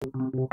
Hello,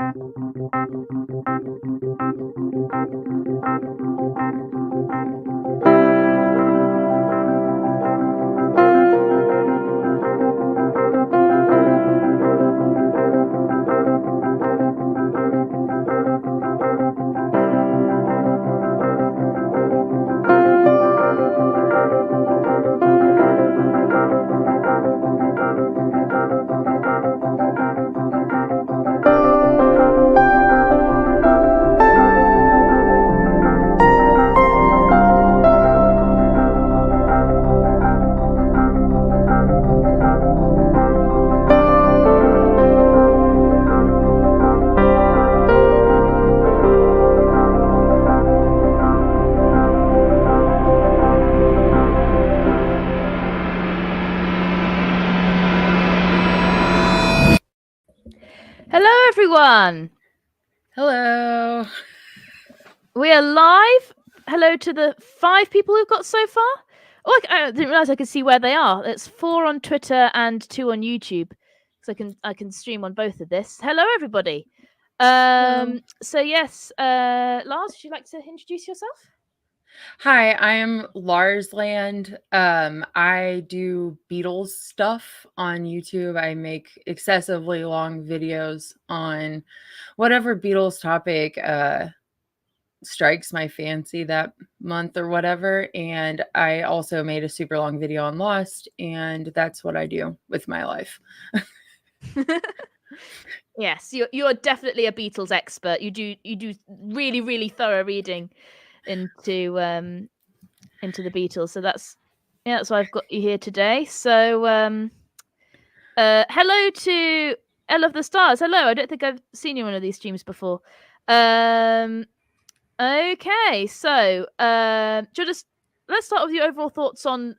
everyone. Hello. We are live. Hello to the 5 people who've got so far. Oh, I didn't realize I could see where they are. It's 4 on Twitter and 2 on YouTube, so I can stream on both of this. Hello, everybody. Hello. So yes, Lars, would you like to introduce yourself? Hi, I am Lars Land. I do Beatles stuff on YouTube. I make excessively long videos on whatever Beatles topic strikes my fancy that month or whatever. And I also made a super long video on Lost, and that's what I do with my life. Yes, you're definitely a Beatles expert. You do really thorough reading into the Beatles. So that's why I've got you here today. So hello to Elle of the Stars. Hello. I don't think I've seen you on one of these streams before. Okay, so let's start with your overall thoughts on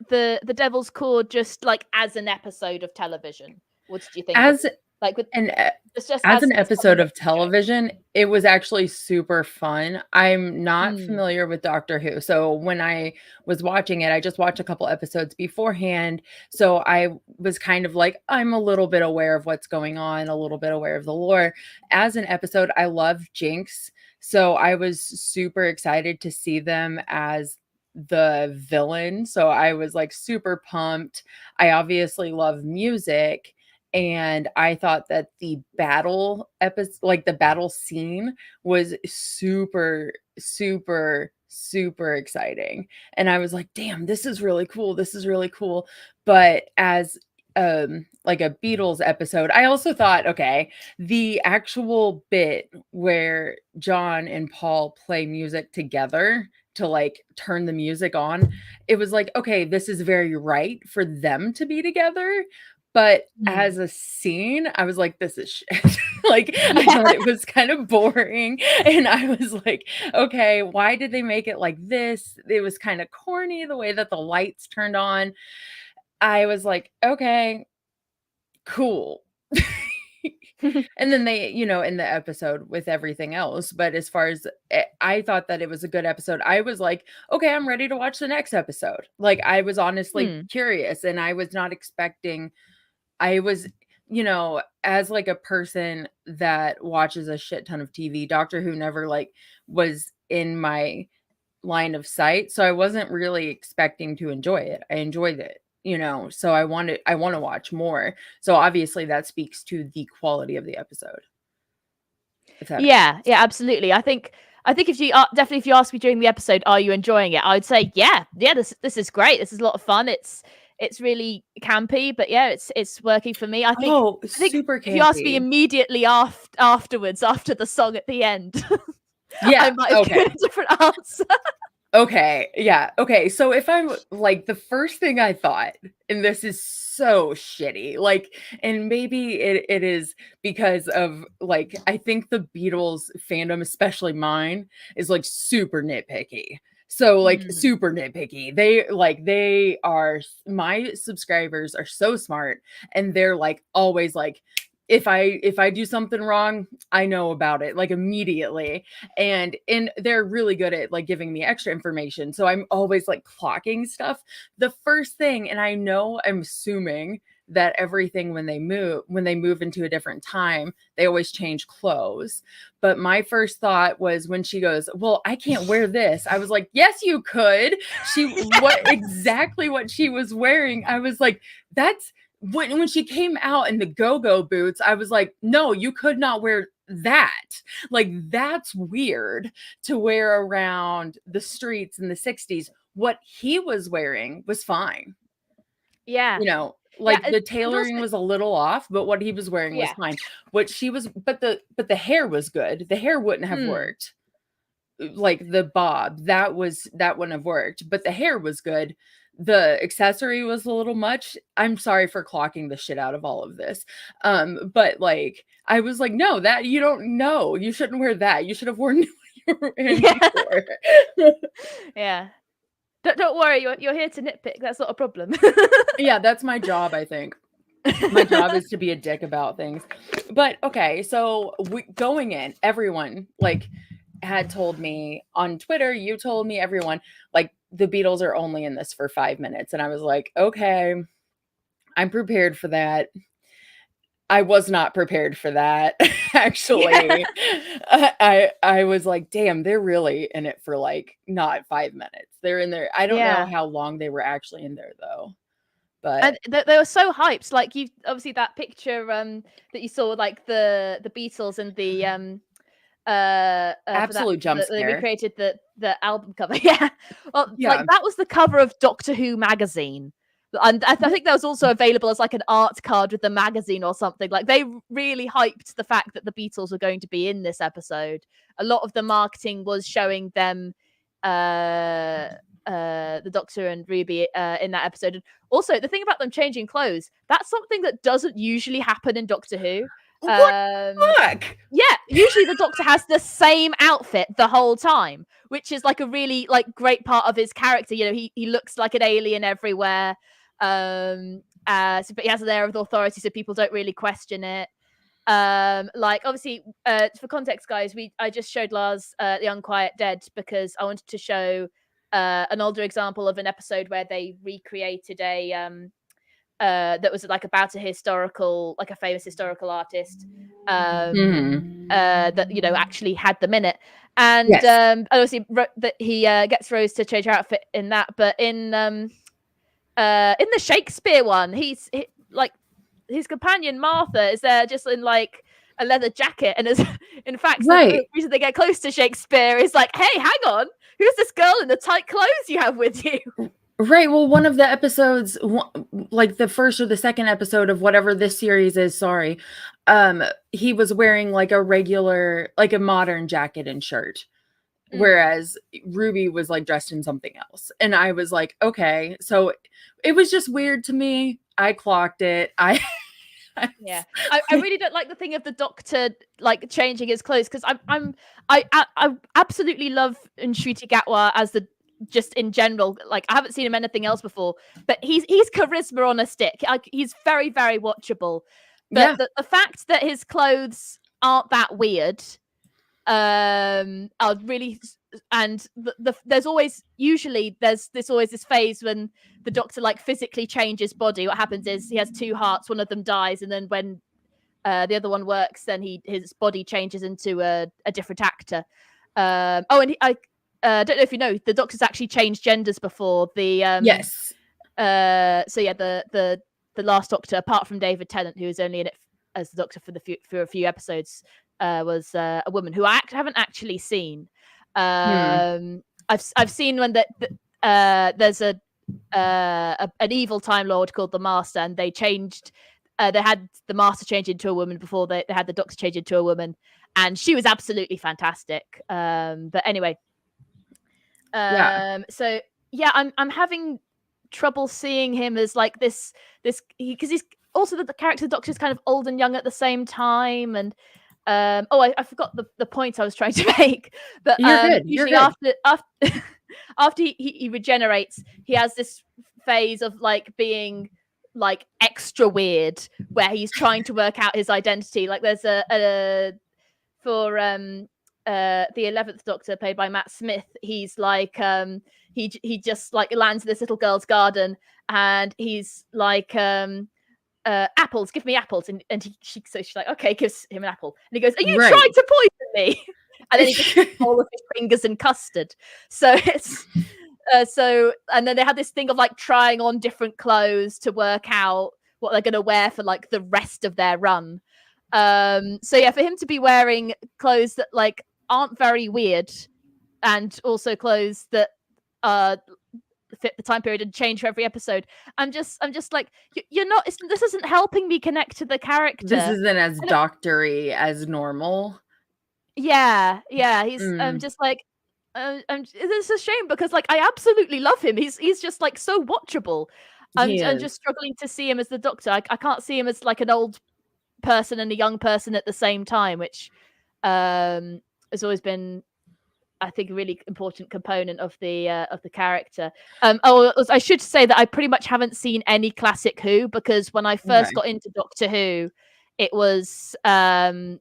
the Devil's Chord, just like as an episode of television. What did you think? As like with an just As an as episode of television, it was actually super fun. I'm not familiar with Doctor Who. So when I was watching it, I just watched a couple episodes beforehand. So I was kind of like, I'm a little bit aware of what's going on, a little bit aware of the lore. As an episode, I love Jinx. So I was super excited to see them as the villain. So I was like super pumped. I obviously love music. And I thought that the battle episode, like the battle scene, was super, super, super exciting. And I was like, damn, this is really cool. This is really cool. But as like a Beatles episode, I also thought, okay, the actual bit where John and Paul play music together to like turn the music on, it was like, okay, this is very right for them to be together. But as a scene, I was like, this is shit. Like, I thought it was kind of boring. And I was like, okay, why did they make it like this? It was kind of corny the way that the lights turned on. I was like, okay, cool. And then they, in the episode with everything else. But as far as I thought that it was a good episode, I was like, okay, I'm ready to watch the next episode. Like, I was honestly curious, and I was not expecting. I was, as like a person that watches a shit ton of TV, Doctor Who never like was in my line of sight. So I wasn't really expecting to enjoy it. I enjoyed it, so I want to watch more. So obviously that speaks to the quality of the episode. Yeah, absolutely. I think if you definitely, if you ask me during the episode, are you enjoying it? I would say, yeah, this is great. This is a lot of fun. It's really campy, but yeah, it's working for me. I think super campy. If you ask me immediately afterwards, after the song at the end, yeah, I might have given a different answer. Okay. Yeah. Okay. So if I'm like, the first thing I thought, and this is so shitty, like, and maybe it is because of like, I think the Beatles fandom, especially mine, is like super nitpicky. So like super nitpicky. They are, my subscribers are so smart, and they're like always like, if I do something wrong, I know about it like immediately. And they're really good at like giving me extra information. So I'm always like clocking stuff. The first thing, and I know I'm assuming that everything when they move into a different time, they always change clothes. But my first thought was when she goes, well, I can't wear this. I was like, yes, you could. Exactly what she was wearing. I was like, that's when she came out in the go-go boots, I was like, no, you could not wear that. Like, that's weird to wear around the streets in the 60s. What he was wearing was fine. Yeah. You know, Yeah. like the tailoring was a little off, but what he was wearing was fine. What she was, but the hair was good. The hair wouldn't have worked. Like the bob, that wouldn't have worked, but the hair was good. The accessory was a little much. I'm sorry for clocking the shit out of all of this. But like I was like, no, that you don't know. You shouldn't wear that. You should have worn what you were wearing before. Yeah. Don't worry, you're here to nitpick. That's not a problem. Yeah, that's my job, I think. My job is to be a dick about things. But okay, so going in, everyone like had told me on Twitter, you told me, everyone, like the Beatles are only in this for 5 minutes. And I was like, okay, I'm prepared for that. I was not prepared for that, actually. I was like, damn, they're really in it for like not 5 minutes. They're in there. I don't know how long they were actually in there though. But they were so hyped. Like you obviously that picture that you saw, like the Beatles and the absolute jump scare. They recreated the album cover. Yeah. Well, like that was the cover of Doctor Who magazine. And I think that was also available as like an art card with the magazine or something. Like they really hyped the fact that the Beatles were going to be in this episode. A lot of the marketing was showing them the Doctor and Ruby in that episode. And also the thing about them changing clothes, that's something that doesn't usually happen in Doctor Who. What the fuck? Yeah, usually the Doctor has the same outfit the whole time, which is like a really like great part of his character. You know, he looks like an alien everywhere. But he has an air of authority, so people don't really question it. Like obviously, for context, guys, I just showed Lars The Unquiet Dead because I wanted to show an older example of an episode where they recreated a that was like about a famous historical artist that actually had them in it. And obviously that he gets Rose to change her outfit in that, but in the Shakespeare one, like his companion Martha is there just in like a leather jacket, and is in fact the reason they get close to Shakespeare is like, hey, hang on, who's this girl in the tight clothes you have with you? Right. Well, one of the episodes, like the first or the second episode of whatever this series is, he was wearing like a regular, like a modern jacket and shirt. Whereas Ruby was like dressed in something else. And I was like, okay. So it was just weird to me. I clocked it. I really don't like the thing of the Doctor like changing his clothes, because I absolutely love Ncuti Gatwa as the, just in general, like I haven't seen him anything else before, but he's charisma on a stick. Like he's very, very watchable. But the fact that his clothes aren't that weird, are really, and there's always this phase when the Doctor like physically changes body. What happens is he has two hearts, one of them dies, and then when the other one works, then his body changes into a different actor. And I don't know if you know, the Doctor's actually changed genders before. Yes. So yeah, the last Doctor, apart from David Tennant, who was only in it as the Doctor for a few episodes, was a woman who I haven't actually seen. I've seen when there's an evil Time Lord called the Master, and they changed. They had the Master change into a woman before they had the Doctor change into a woman, and she was absolutely fantastic. But anyway, so yeah, I'm having trouble seeing him as like this because he's also the character of the Doctor is kind of old and young at the same time. And I forgot the point I was trying to make, but usually after after he regenerates, he has this phase of like being like extra weird, where he's trying to work out his identity. Like there's for the 11th Doctor, played by Matt Smith, he's like he just like lands in this little girl's garden, and he's like apples, give me apples. And she's like, okay, gives him an apple. And he goes, are you Right. trying to poison me? And then he just puts all of his fingers in custard. So it's and then they had this thing of like trying on different clothes to work out what they're going to wear for like the rest of their run. So yeah, for him to be wearing clothes that like aren't very weird, and also clothes that fit the time period and change for every episode, I'm just like, you're not, this isn't helping me connect to the character. This isn't as doctory as normal. Yeah, he's I'm just like, it's a shame because like I absolutely love him. He's just like so watchable. I'm just struggling to see him as the Doctor. I can't see him as like an old person and a young person at the same time, which has always been, I think, a really important component of the character. I should say that I pretty much haven't seen any classic Who, because when I first got into Doctor Who, it was when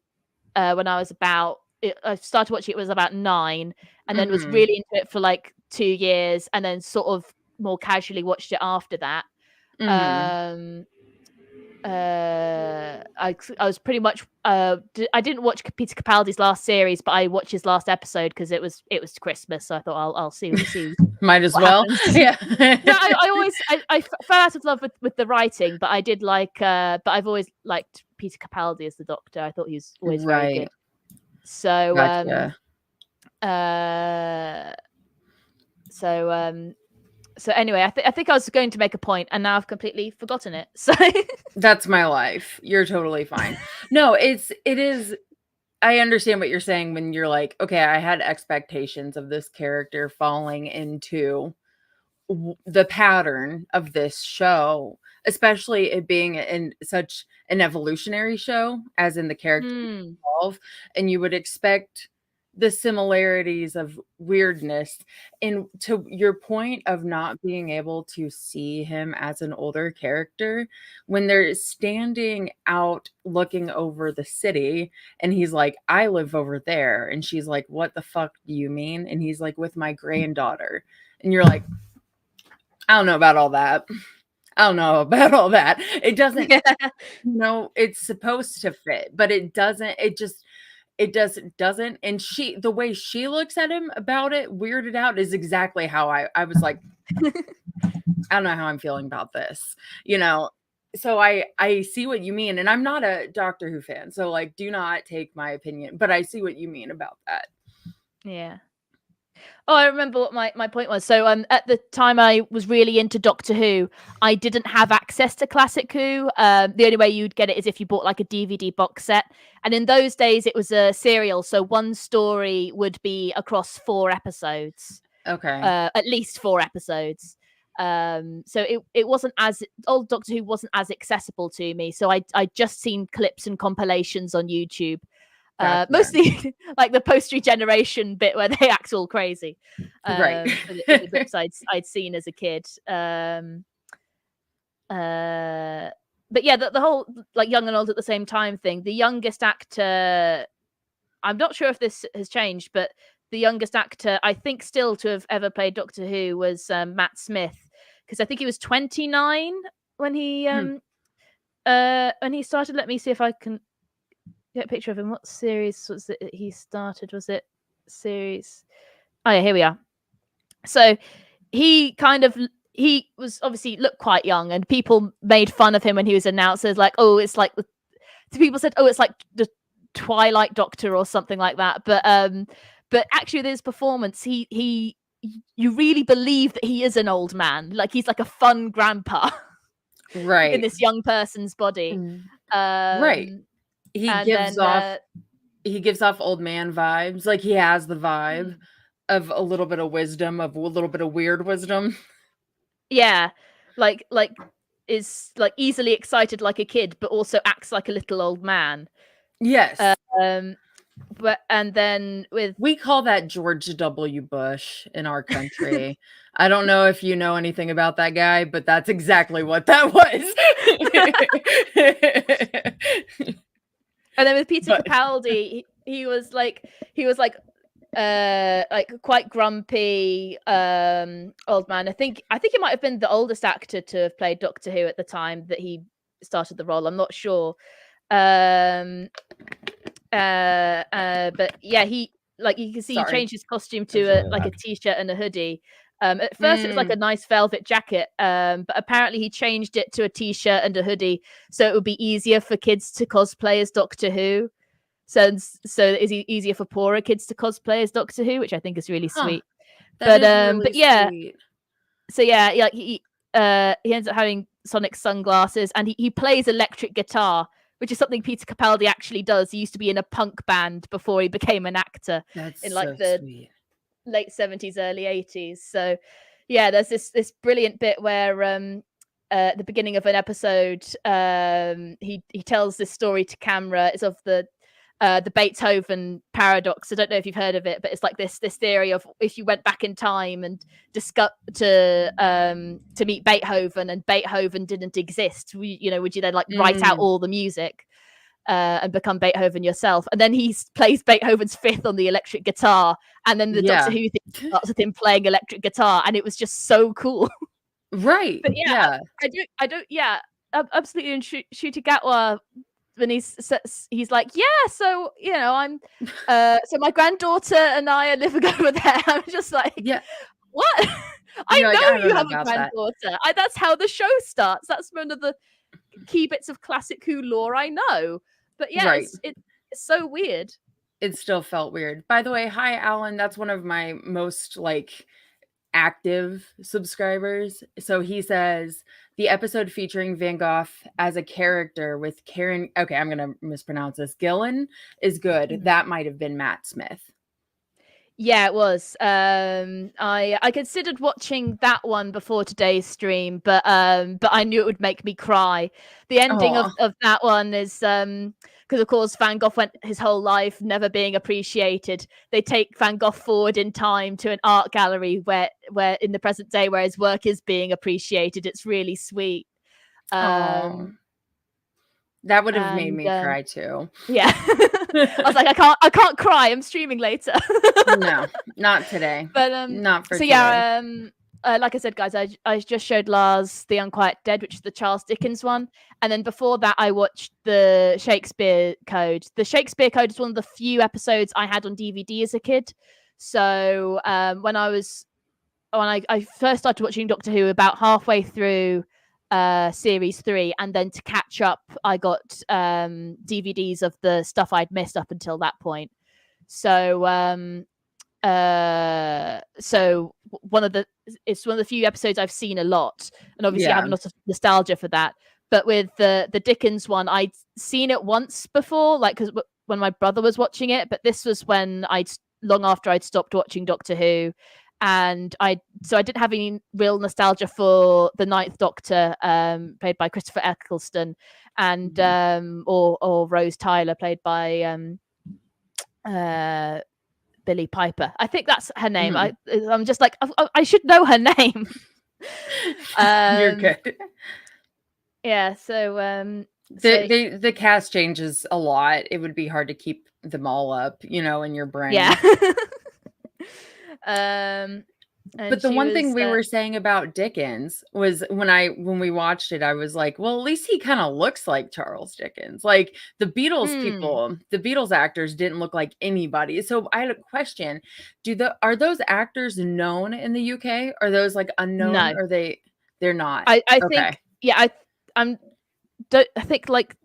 I was about, I started watching it was about 9, and then was really into it for like 2 years, and then sort of more casually watched it after that. I was pretty much I didn't watch Peter Capaldi's last series, but I watched his last episode because it was Christmas, so I thought I'll see might as well happens. Yeah. No, I always fell out of love with the writing, but I did like but I've always liked Peter Capaldi as the Doctor. I thought he was always very good. So gotcha. So anyway, I think I was going to make a point, and now I've completely forgotten it. So that's my life. You're totally fine. No, it is. I understand what you're saying when you're like, okay, I had expectations of this character falling into the pattern of this show, especially it being in such an evolutionary show, as in the characters evolve, and you would expect the similarities of weirdness. And to your point of not being able to see him as an older character, when they're standing out looking over the city and he's like, I live over there, and she's like, what the fuck do you mean? And he's like, with my granddaughter. And you're like, I don't know about all that. It doesn't, it's supposed to fit, but it doesn't. It doesn't. And the way she looks at him about it, weirded out, is exactly how I was like, I don't know how I'm feeling about this, So I see what you mean, and I'm not a Doctor Who fan, so like, do not take my opinion, but I see what you mean about that. Yeah. Oh, I remember what my point was. So at the time I was really into Doctor Who, I didn't have access to Classic Who. The only way you'd get it is if you bought like a DVD box set. And in those days it was a serial, so one story would be across 4 episodes. Okay. At least 4 episodes. So it wasn't as, old Doctor Who wasn't as accessible to me. So I just seen clips and compilations on YouTube. Gotcha. Mostly like the post-regeneration bit where they act all crazy. Right. The bits I'd seen as a kid. But yeah, the whole like young and old at the same time thing. The youngest actor, I'm not sure if this has changed, but the youngest actor I think still to have ever played Doctor Who was Matt Smith, because I think he was 29 when he started. Let me see if I can get a picture of him. What series was it he started? Was it series? Oh yeah, here we are. So he was obviously looked quite young, and people made fun of him when he was announced as like, oh, it's like people said, oh, it's like the Twilight Doctor or something like that. But actually with his performance, you really believe that he is an old man. Like he's like a fun grandpa, right, in this young person's body. Right. He gives off old man vibes. Like he has the vibe of a little bit of wisdom, of a little bit of weird wisdom. Yeah, like is like easily excited like a kid, but also acts like a little old man. Yes. But and then we call that George W. Bush in our country. I don't know if you know anything about that guy, but that's exactly what that was. And then with Peter Capaldi, he was like quite grumpy old man. I think he might have been the oldest actor to have played Doctor Who at the time that he started the role. I'm not sure. But yeah, he, like, you can see he changed his costume to a t-shirt and a hoodie. At first it was like a nice velvet jacket, but apparently he changed it to a t-shirt and a hoodie so it would be easier for kids to cosplay as Doctor Who. So is easier for poorer kids to cosplay as Doctor Who, which I think is really sweet. That is really yeah, sweet. So yeah, like he ends up having Sonic sunglasses, and he plays electric guitar, which is something Peter Capaldi actually does. He used to be in a punk band before he became an actor. That's in like so the sweet. late 70s, early 80s. So yeah, there's this brilliant bit where at the beginning of an episode, he tells this story to camera. It's of the Beethoven paradox. I don't know if you've heard of it, but it's like this theory of if you went back in time and to meet Beethoven, and Beethoven didn't exist, would you then like write out all the music and become Beethoven yourself? And then he plays Beethoven's Fifth on the electric guitar, and then the Doctor Who thing starts with him playing electric guitar, and it was just so cool. Right. But yeah, I don't. Yeah, absolutely. And Ncuti Gatwa, when he's like, yeah, so I'm so my granddaughter and I are living over there. I'm just like, yeah, what? I know you have a granddaughter. That's how the show starts. That's one of the key bits of classic Who lore I know. But yeah, it's so weird. It still felt weird. By the way, hi Alan. That's one of my most like active subscribers. So he says the episode featuring Van Gogh as a character with Karen, okay, I'm gonna mispronounce this, Gillan, is good. That might have been Matt Smith. Yeah, it was. I considered watching that one before today's stream, but I knew it would make me cry. The ending of that one is because of course Van Gogh went his whole life never being appreciated. They take Van Gogh forward in time to an art gallery where in the present day where his work is being appreciated. It's really sweet. That would have made me cry too. Yeah. I was like, I can't cry. I'm streaming later. No, not today. But not for today. Yeah, like I said, guys, I just showed Lars The Unquiet Dead, which is the Charles Dickens one, and then before that, I watched the Shakespeare Code. The Shakespeare Code is one of the few episodes I had on DVD as a kid. So when I first started watching Doctor Who, about halfway through series 3, and then to catch up I got DVDs of the stuff I'd missed up until that point. So it's one of the few episodes I've seen a lot, and obviously I have a lot of nostalgia for that. But with the Dickens one, I'd seen it once before, like because when my brother was watching it, but this was when long after I'd stopped watching Doctor Who. And I didn't have any real nostalgia for the Ninth Doctor, played by Christopher Eccleston, and or Rose Tyler, played by Billie Piper. I think that's her name. I'm just like, I should know her name. You're good. Yeah. So the cast changes a lot. It would be hard to keep them all up, in your brain. Yeah. But the one thing we were saying about Dickens was when we watched it, I was like, well, at least he kind of looks like Charles Dickens. Like the Beatles people, the Beatles actors didn't look like anybody. So I had a question. Are those actors known in the UK? Are those like unknown? No. Or they're not? I think, yeah, I think like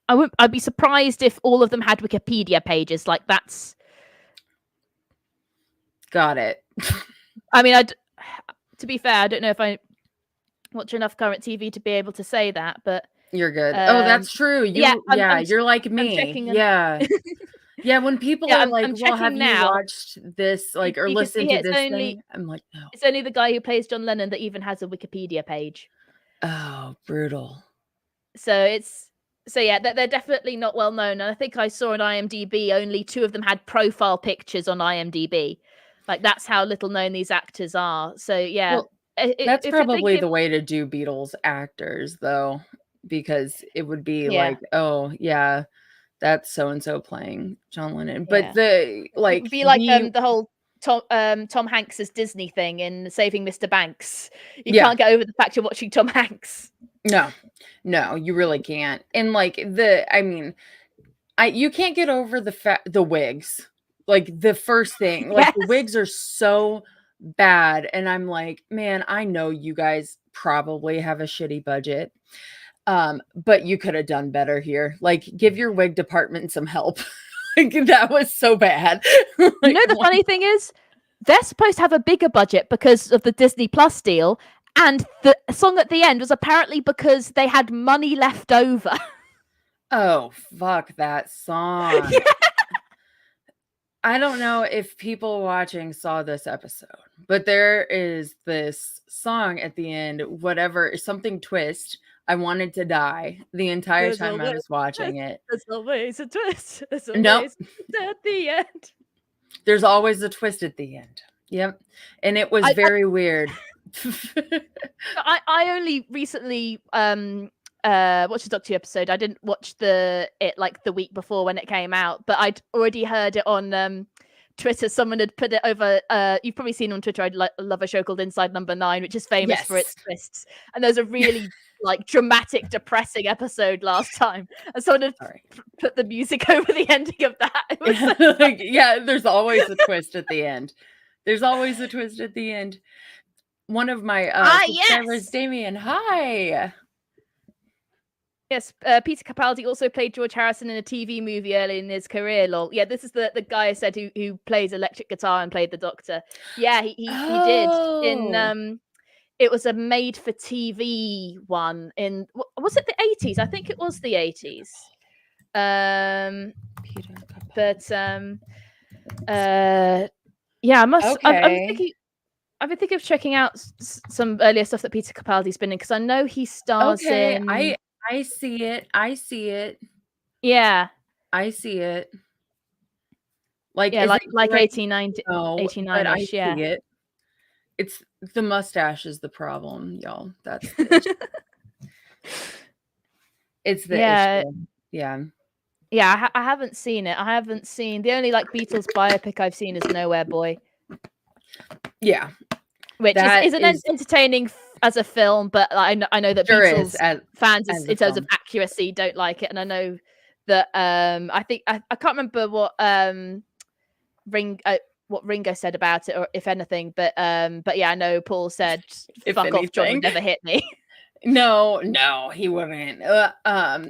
I'd be surprised if all of them had Wikipedia pages. Like that's got it. I mean, to be fair, I don't know if I watch enough current TV to be able to say that, but you're good. That's true. You're like me. Yeah. Yeah, when people are like, well, have you watched this, like, or listened to this thing? I'm like, no. It's only the guy who plays John Lennon that even has a Wikipedia page. Oh, brutal. So they're definitely not well known. And I think I saw on IMDb only 2 of them had profile pictures on IMDb. Like that's how little known these actors are. So yeah, well, that's probably the way to do Beatles actors, though, because it would be like, oh yeah, that's so and so playing John Lennon. But the like be like the whole Tom Hanks's Disney thing in Saving Mr. Banks. You can't get over the fact you're watching Tom Hanks. No, you really can't. And like you can't get over the wigs. Like the first thing, like Yes. the wigs are so bad, and I'm like, man, I know you guys probably have a shitty budget, but you could have done better here. Like, give your wig department some help. Like that was so bad. Like, you know, the funny thing is, they're supposed to have a bigger budget because of the Disney Plus deal, and the song at the end was apparently because they had money left over. Oh, fuck that song. Yeah. I don't know if people watching saw this episode, but there is this song at the end, whatever, something twist. I wanted to die the entire time I was watching it. There's always a twist. There's Nope. always a twist at the end. There's always a twist at the end. Yep. And it was very weird. I only recently watched the Doctor Who episode. I didn't watch it like the week before when it came out, but I'd already heard it on Twitter. Someone had put it over. You've probably seen on Twitter. I love a show called Inside Number 9, which is famous for its twists. And there's a really like dramatic, depressing episode last time, and someone had put the music over the ending of that. It was so yeah, there's always a twist at the end. There's always a twist at the end. One of my subscribers, Damien, hi. Yes, Peter Capaldi also played George Harrison in a TV movie early in his career. Lol. Yeah, this is the guy I said who plays electric guitar and played the Doctor. Yeah, he did in it was a made for TV one in, was it the 80s? I think it was the 80s. Yeah, I must. Okay. I've been thinking of checking out some earlier stuff that Peter Capaldi's been in, because I know he stars in. I see it. I see it. Yeah. I see it. Like, yeah, like 89, no, 89-ish, I see yeah. it. It's the mustache is the problem, y'all. That's it's the issue. Yeah. Yeah, I haven't seen it. I haven't seen the only like Beatles biopic I've seen is Nowhere Boy. Yeah. Which is entertaining as a film, but I know that Beatles fans, in terms of accuracy, don't like it. And I know that I think I can't remember what Ringo said about it, or if anything, but yeah, I know Paul said, "Fuck off, John would never hit me." No, he wouldn't.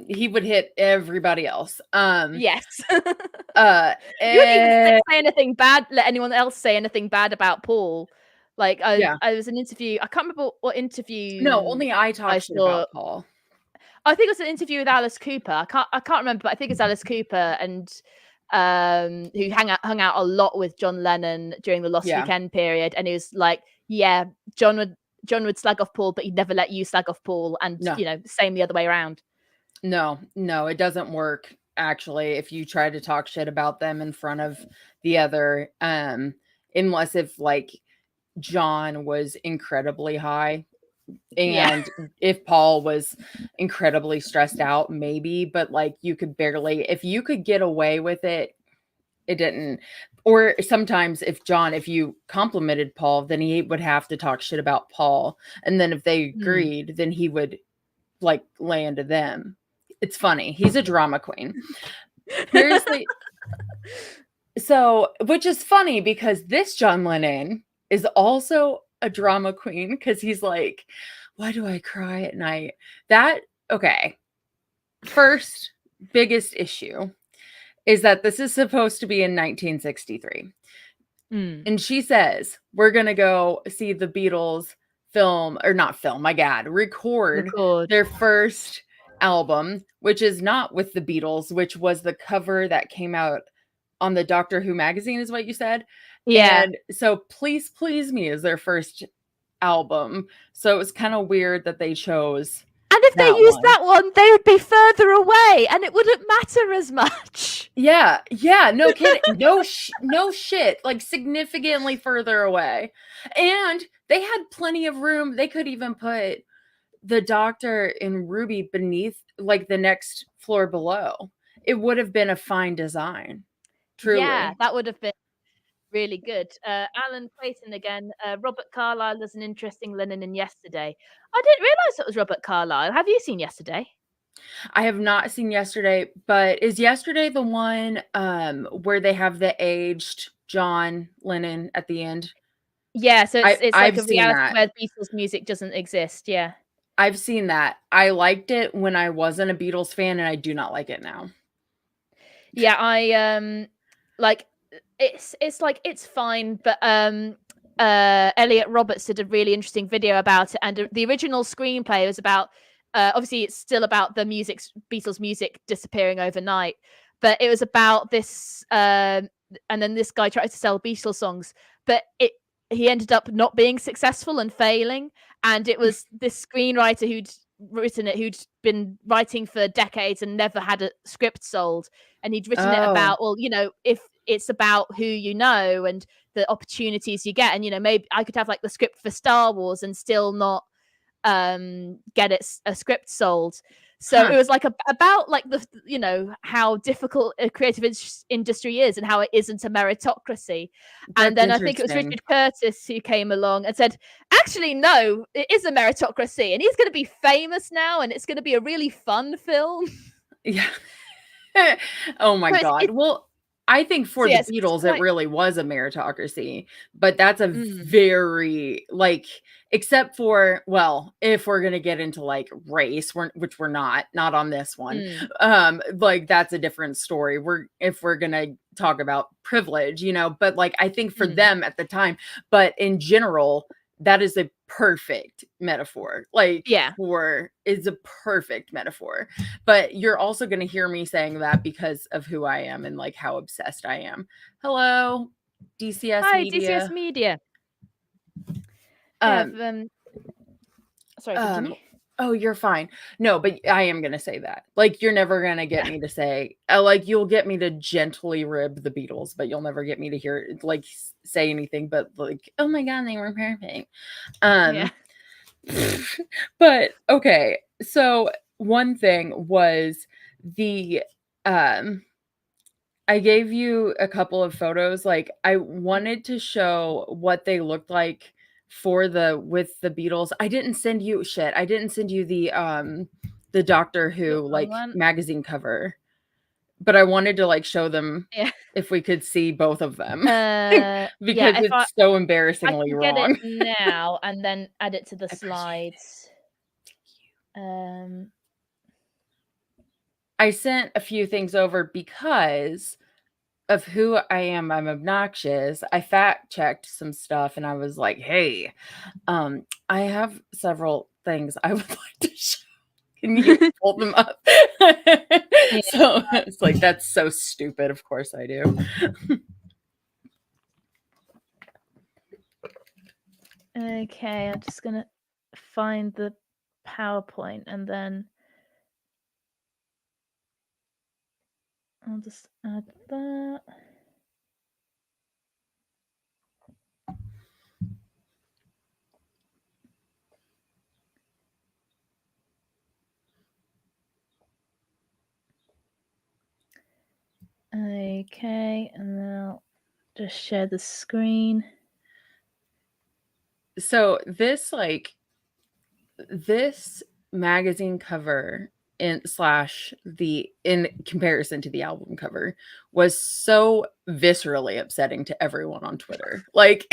He would hit everybody else. Yes. You wouldn't even say anything bad. Let anyone else say anything bad about Paul. Like I was an interview. I can't remember what interview. No, only I talked about Paul. I think it was an interview with Alice Cooper. I can't remember, but I think it's Alice Cooper, and who hung out a lot with John Lennon during the Lost Weekend period. And he was like, yeah, John would slag off Paul, but he'd never let you slag off Paul. And same the other way around. No, it doesn't work. Actually, if you try to talk shit about them in front of the other, unless if like John was incredibly high, and if Paul was incredibly stressed out, maybe, but like you could barely, if you could get away with it, it didn't. Or sometimes if you complimented Paul, then he would have to talk shit about Paul, and then if they agreed, then he would like lay into them. It's funny. He's a drama queen. Seriously. So, which is funny because this John Lennon is also a drama queen, because he's like, why do I cry at night? Okay. First biggest issue is that this is supposed to be in 1963. And she says, we're going to go see the Beatles record their first album, which is not with the Beatles, which was the cover that came out on the Doctor Who magazine, is what you said. Yeah. And so Please Please Me is their first album. So it was kind of weird that they chose. And if they used that one, they would be further away and it wouldn't matter as much. Yeah, no kidding. no shit, like significantly further away. And they had plenty of room. They could even put the Doctor and Ruby beneath, like the next floor below. It would have been a fine design. Truly. Yeah, that would have been. really good. Alan Clayton again. Robert Carlyle is an interesting Lennon in Yesterday. I didn't realize it was Robert Carlyle. Have you seen Yesterday? I have not seen Yesterday, but is Yesterday the one where they have the aged John Lennon at the end? Yeah, so it's like I've a seen reality that. where Beatles music doesn't exist. Yeah. I've seen that. I liked it when I wasn't a Beatles fan, and I do not like it now. Yeah, I like it's like it's fine, but Elliot Roberts did a really interesting video about it, and the original screenplay was about obviously it's still about the Beatles music disappearing overnight, but it was about this and then this guy tried to sell Beatles songs, but he ended up not being successful and failing, and it was this screenwriter who'd written it, who'd been writing for decades and never had a script sold, and he'd written it Oh, about, well, if it's about who you know and the opportunities you get, and maybe I could have like the script for Star Wars and still not get a script sold. So huh. it was like about like the how difficult a creative industry is and how it isn't a meritocracy. And That's then I think it was interesting. Richard Curtis who came along and said, actually no, it is a meritocracy, and he's going to be famous now, and it's going to be a really fun film. Yeah. Oh my So God. Well, I think so for the yes, it's Beatles, it quite. really was a meritocracy, but that's a Mm, very like, except for, well, if we're gonna get into like race, which we're not on this one. mm, Like that's a different story. If we're gonna talk about privilege, but like I think for mm. them at the time, but in general, that is a perfect metaphor. Like Yeah. for is a perfect metaphor. But you're also going to hear me saying that because of who I am and like how obsessed I am. Hello, DCS Hi, DCS Media. Media. Yeah. Um, Sorry, continue. um, oh, you're fine. No, but I am going to say that. Like, you're never going to get Yeah. me to say, like, you'll get me to gently rib the Beatles, but you'll never get me to hear, like, say anything but, like, oh my God, they were perfect. Yeah. But okay. So, one thing was the, um, I gave you a couple of photos, like, I wanted to show what they looked like with the Beatles. I didn't send you the Doctor The Who, wrong like, one. magazine cover, but I wanted to, like, show them Yeah. if we could see both of them Yeah, because if it's so I embarrassingly can get it wrong. now and then add it to the I appreciate it. slides. Um, I sent a few things over because of who I am. I'm obnoxious. I fact checked some stuff and I was like, hey, I have several things I would like to show. Can you pull them up? yeah. So it's like, that's so stupid. Of course I do. Okay, I'm just gonna find the PowerPoint and then I'll just add that. Okay, and then I'll just share the screen. So this magazine cover in comparison to the album cover was so viscerally upsetting to everyone on Twitter. Like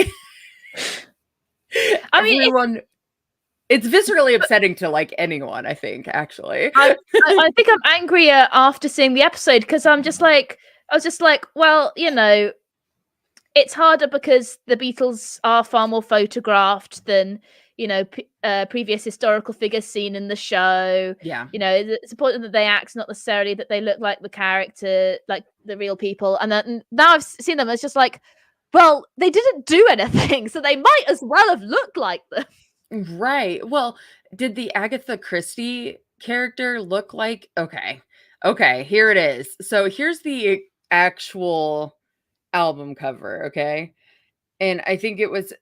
I mean, everyone, it's viscerally upsetting to like anyone, I think, actually. I think I'm angrier after seeing the episode because I was just like, well, it's harder because the Beatles are far more photographed than previous historical figures seen in the show. Yeah. It's important that they act, not necessarily that they look like the character, like the real people. And then now I've seen them, it's just like, well, they didn't do anything, so they might as well have looked like them. Right. Well, did the Agatha Christie character look like okay, here it is. So here's the actual album cover, okay? And I think it was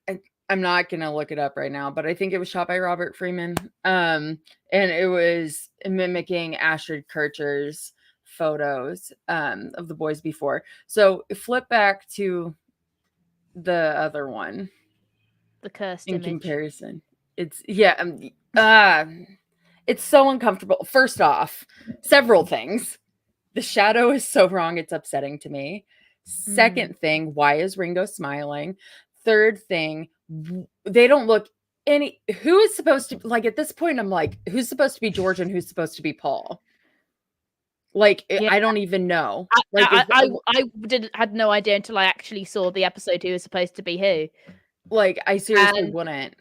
I'm not going to look it up right now, but I think it was shot by Robert Freeman. And it was mimicking Ashford Kutcher's photos of the boys before. So flip back to the other one. The cursed in image. comparison. It's it's so uncomfortable. First off, several things. The shadow is so wrong, it's upsetting to me. Second thing, why is Ringo smiling? Third thing, they don't look any. Who is supposed to, like, at this point, I'm like, who's supposed to be George and who's supposed to be Paul? Like, Yeah. I don't even know. Like, I had no idea until I actually saw the episode who was supposed to be who. Like, I seriously wouldn't.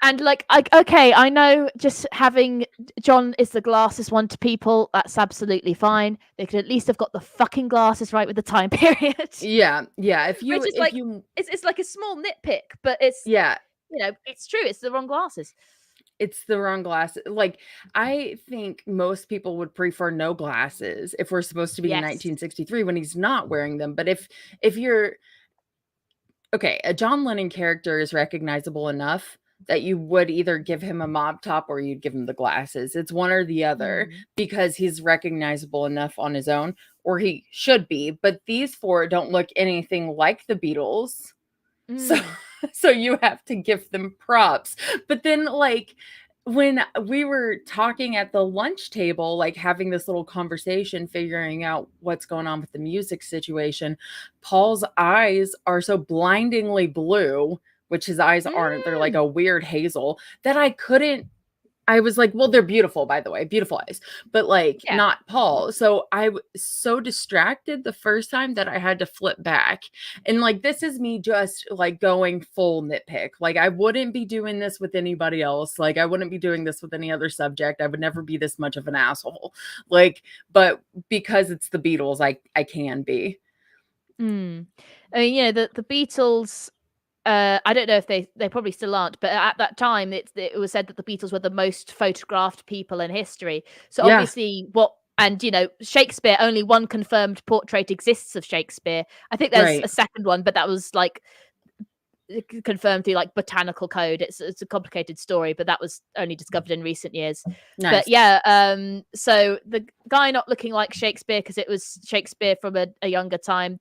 And like, okay, I know just having John is the glasses one to people, that's absolutely fine. They could at least have got the fucking glasses right with the time period. Yeah. If you, Which is like, it's like a small nitpick, but it's, it's true. It's the wrong glasses. It's the wrong glasses. Like, I think most people would prefer no glasses if we're supposed to be in 1963 when he's not wearing them. But if you're okay, a John Lennon character is recognizable enough that you would either give him a mop top or you'd give him the glasses. It's one or the other because he's recognizable enough on his own, or he should be. But these four don't look anything like the Beatles. So you have to give them props. But then, like, when we were talking at the lunch table, like having this little conversation, figuring out what's going on with the music situation, Paul's eyes are so blindingly blue, which his eyes aren't. They're like a weird hazel that I was like, well, they're beautiful, by the way, beautiful eyes, but like not Paul. So I was so distracted the first time that I had to flip back. And like, this is me just like going full nitpick. Like, I wouldn't be doing this with anybody else. Like, I wouldn't be doing this with any other subject. I would never be this much of an asshole. Like, but because it's the Beatles, I can be. I mean, the Beatles, I don't know if they probably still aren't, but at that time it was said that the Beatles were the most photographed people in history. So obviously Shakespeare, only one confirmed portrait exists of Shakespeare. I think there's a second one, but that was like confirmed through like botanical code. It's a complicated story, but that was only discovered in recent years. Nice. But so the guy not looking like Shakespeare because it was Shakespeare from a younger time,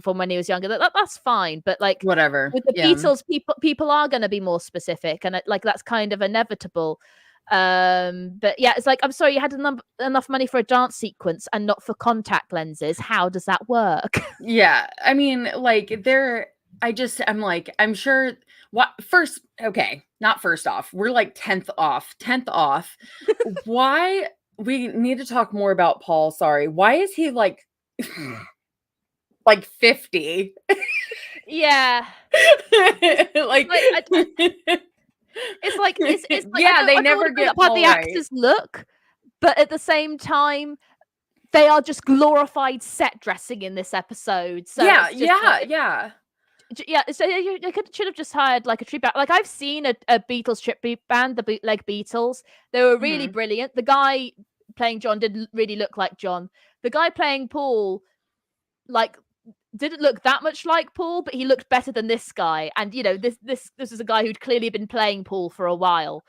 from when he was younger, that's fine. But like, whatever, with the Beatles, people are going to be more specific, and like that's kind of inevitable. But yeah, it's like, I'm sorry, you had enough money for a dance sequence and not for contact lenses. How does that work? Yeah, I mean, like, I'm like, I'm sure not first off, we're like 10th off. Why? We need to talk more about Paul. Sorry. Why is he like 50? Yeah. Like, it's like yeah, they never get how the actors look, but at the same time, they are just glorified set dressing in this episode. So yeah. So they should have just hired like a tribute. Like, I've seen a Beatles tribute band, the Bootleg Beatles. They were really brilliant. The guy playing John didn't really look like John. The guy playing Paul, like, didn't look that much like Paul, but he looked better than this guy. And this is a guy who'd clearly been playing Paul for a while.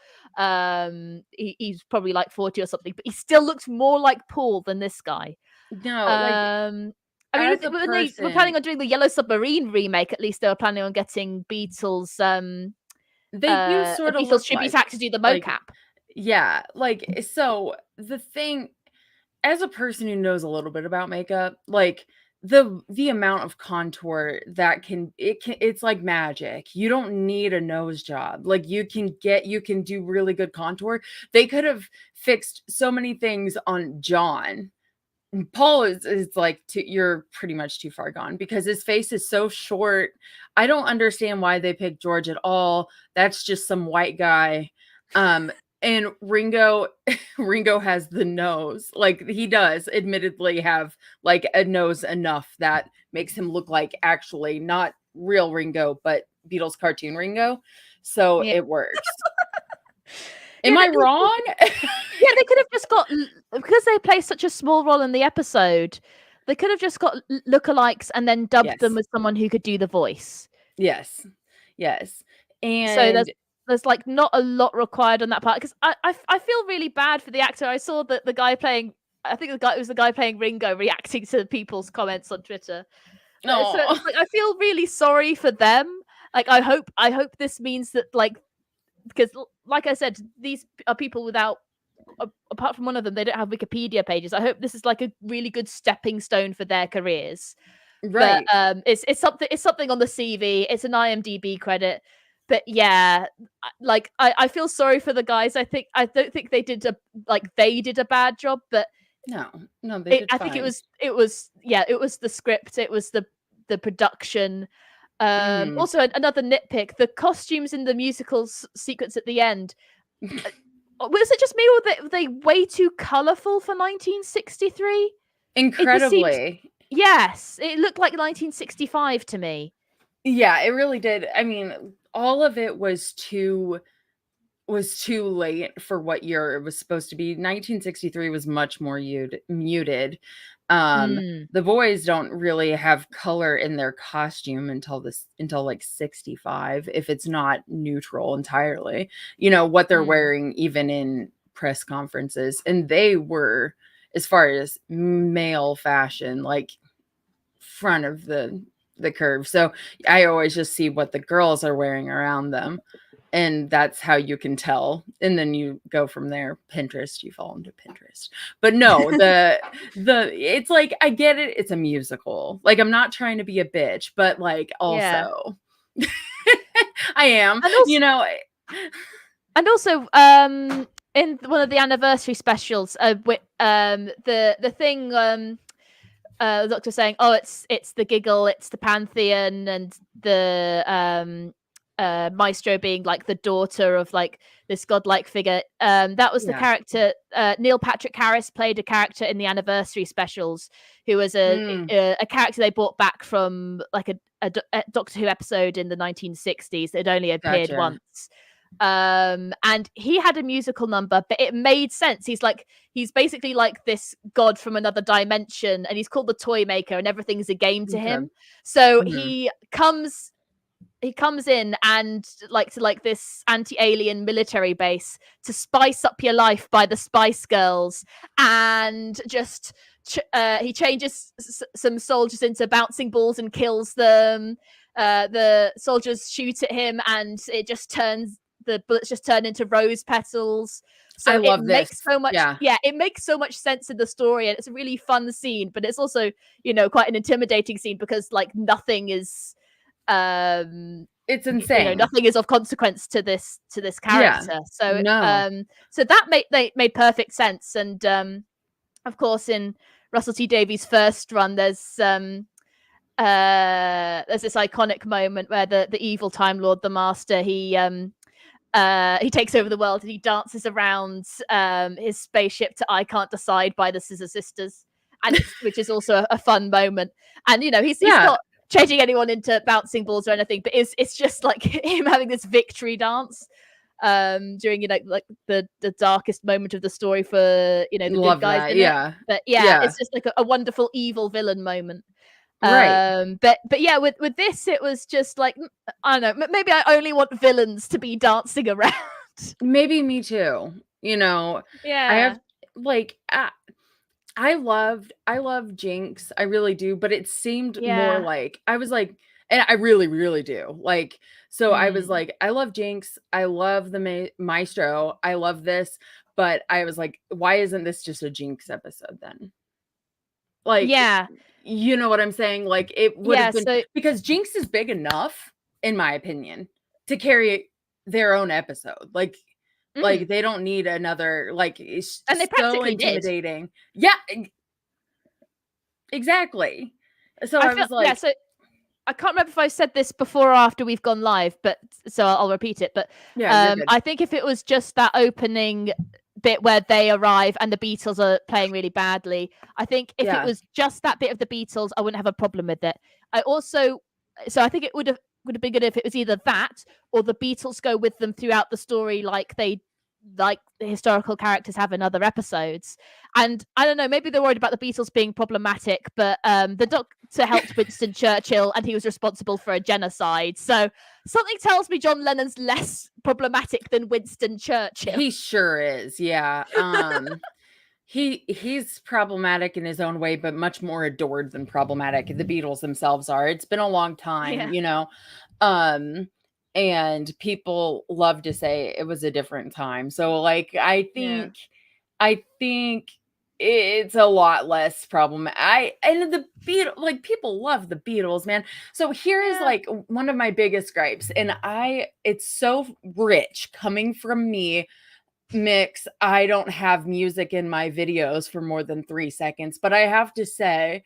He's probably like 40 or something, but he still looks more like Paul than this guy. No, I mean, when they were planning on doing the Yellow Submarine remake, at least they were planning on getting Beatles. They do sort of Beatles tribute act to do the mocap. Yeah, like, so the thing, as a person who knows a little bit about makeup, like, the amount of contour that it's like magic. You don't need a nose job. Like, you can do really good contour. They could have fixed so many things on John. Paul is like, you're pretty much too far gone because his face is so short. I don't understand why they picked George at all. That's just some white guy. And Ringo has the nose. Like, he does admittedly have like a nose enough that makes him look like actually not real Ringo, but Beatles cartoon Ringo. So it works. Am I wrong? Yeah, they could have just got, because they play such a small role in the episode, they could have just got lookalikes and then dubbed them with someone who could do the voice. Yes. And so there's like not a lot required on that part, because I feel really bad for the actor. I saw that the guy playing, I think it was the guy playing Ringo reacting to people's comments on Twitter. So No. it's like I feel really sorry for them. Like I hope this means that, like, because like I said, these are people without, apart from one of them, they don't have Wikipedia pages. I hope this is like a really good stepping stone for their careers. But Right. it's something on the CV. It's an IMDb credit. But yeah, like I feel sorry for the guys. I don't think they did a bad job, but No, they did I think fine. it was the script, it was the production. Mm. Also another nitpick: the costumes in the musical sequence at the end. Was it just me, or were they way too colorful for 1963? It just seemed, Incredibly. yes, it looked like 1965 to me. Yeah, it really did. I mean, all of it was too late for what year it was supposed to be. 1963 was much more muted. Mm, The boys don't really have color in their costume until like 65, if it's not neutral entirely. You know, what they're mm. wearing even in press conferences. And they were, as far as male fashion, like front of the curve. So I always just see what the girls are wearing around them, and that's how you can tell, and then you go from there. Pinterest, you fall into Pinterest. But no, the it's like, I get it, it's a musical, like, I'm not trying to be a bitch, but like, Yeah. also I am, And also you know. in one of the anniversary specials, the thing, the doctor saying, "Oh, it's the giggle, it's the pantheon," and the maestro being like the daughter of like this godlike figure. That was the Yeah. character. Neil Patrick Harris played a character in the anniversary specials, who was Mm, a character they brought back from like a Doctor Who episode in the 1960s that had only appeared gotcha. once. And he had a musical number, but it made sense. He's basically like this god from another dimension, and he's called the Toy Maker, and everything's a game to Okay. him. So Mhm. he comes in and like to like this anti-alien military base to spice up your life by the Spice Girls, and just he changes some soldiers into bouncing balls and kills them. The soldiers shoot at him, and the bullets just turn into rose petals. I So it love this. makes so much, Yeah. yeah, it makes so much sense in the story, and it's a really fun scene. But it's also, quite an intimidating scene, because like It's insane. nothing is of consequence to this Yeah. character. So No. so that made perfect sense. And of course, in Russell T Davies' first run, there's this iconic moment where the evil Time Lord, the Master, he takes over the world, and he dances around his spaceship to "I Can't Decide" by the Scissor Sisters, and which is also a fun moment. And he's Yeah. not changing anyone into bouncing balls or anything, but it's just like him having this victory dance during like the darkest moment of the story for the good Love guys that. in it. Yeah. But yeah, Yeah. it's just like a wonderful evil villain moment. Right. But yeah, with this, it was just like, I don't know, maybe I only want villains to be dancing around. Maybe me too. You know, I Yeah, have, like, I love Jinx. I really do, but it seemed more yeah. like, I was like, and I really, really do. Like, so I was Mm. like, I love Jinx. I love the Maestro. I love this, but I was like, why isn't this just a Jinx episode then? Like, Yeah, you know what I'm saying? Like, it would have yeah. been, So, because Jinx is big enough, in my opinion, to carry their own episode. Like, mm. they don't need another, like, it's And they so practically did. intimidating. Yeah, exactly. So I I feel, was yeah. like, So I can't remember if I said this before or after we've gone live, but so I'll repeat it. But yeah, you're good. I think if it was just that opening bit where they arrive and the Beatles are playing really badly, I think if it Yeah. was just that bit of the Beatles, I wouldn't have a problem with it. I also, so I think it would have been good if it was either that, or the Beatles go with them throughout the story, like the historical characters have in other episodes. And I don't know, maybe they're worried about the Beatles being problematic, but the Doctor helped Winston Churchill, and he was responsible for a genocide. So something tells me John Lennon's less problematic than Winston Churchill. He sure is. Yeah. He's problematic in his own way, but much more adored than problematic. The Beatles themselves are. It's been a long time, Yeah. you know. Um and people love to say it was a different time. So like Yeah. I think it's a lot less problem. I and the Beatles, like people love the Beatles, man. So here is Yeah. like one of my biggest gripes, and it's so rich coming from me. Mix, I don't have music in my videos for more than 3 seconds, but I have to say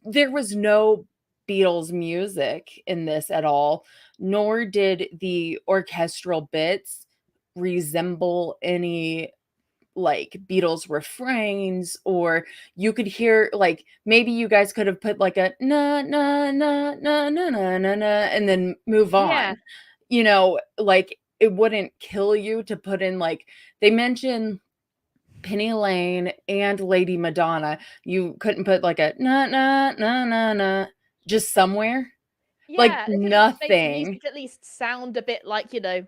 there was no Beatles music in this at all, nor did the orchestral bits resemble any like Beatles refrains, or you could hear like maybe you guys could have put like a na na na na na na na na and then move Yeah. on. You know, like it wouldn't kill you to put in like they mention Penny Lane and Lady Madonna. You couldn't put like a na na na na na just somewhere. Like Yeah. They could have made the nothing. music at least sound a bit like, The a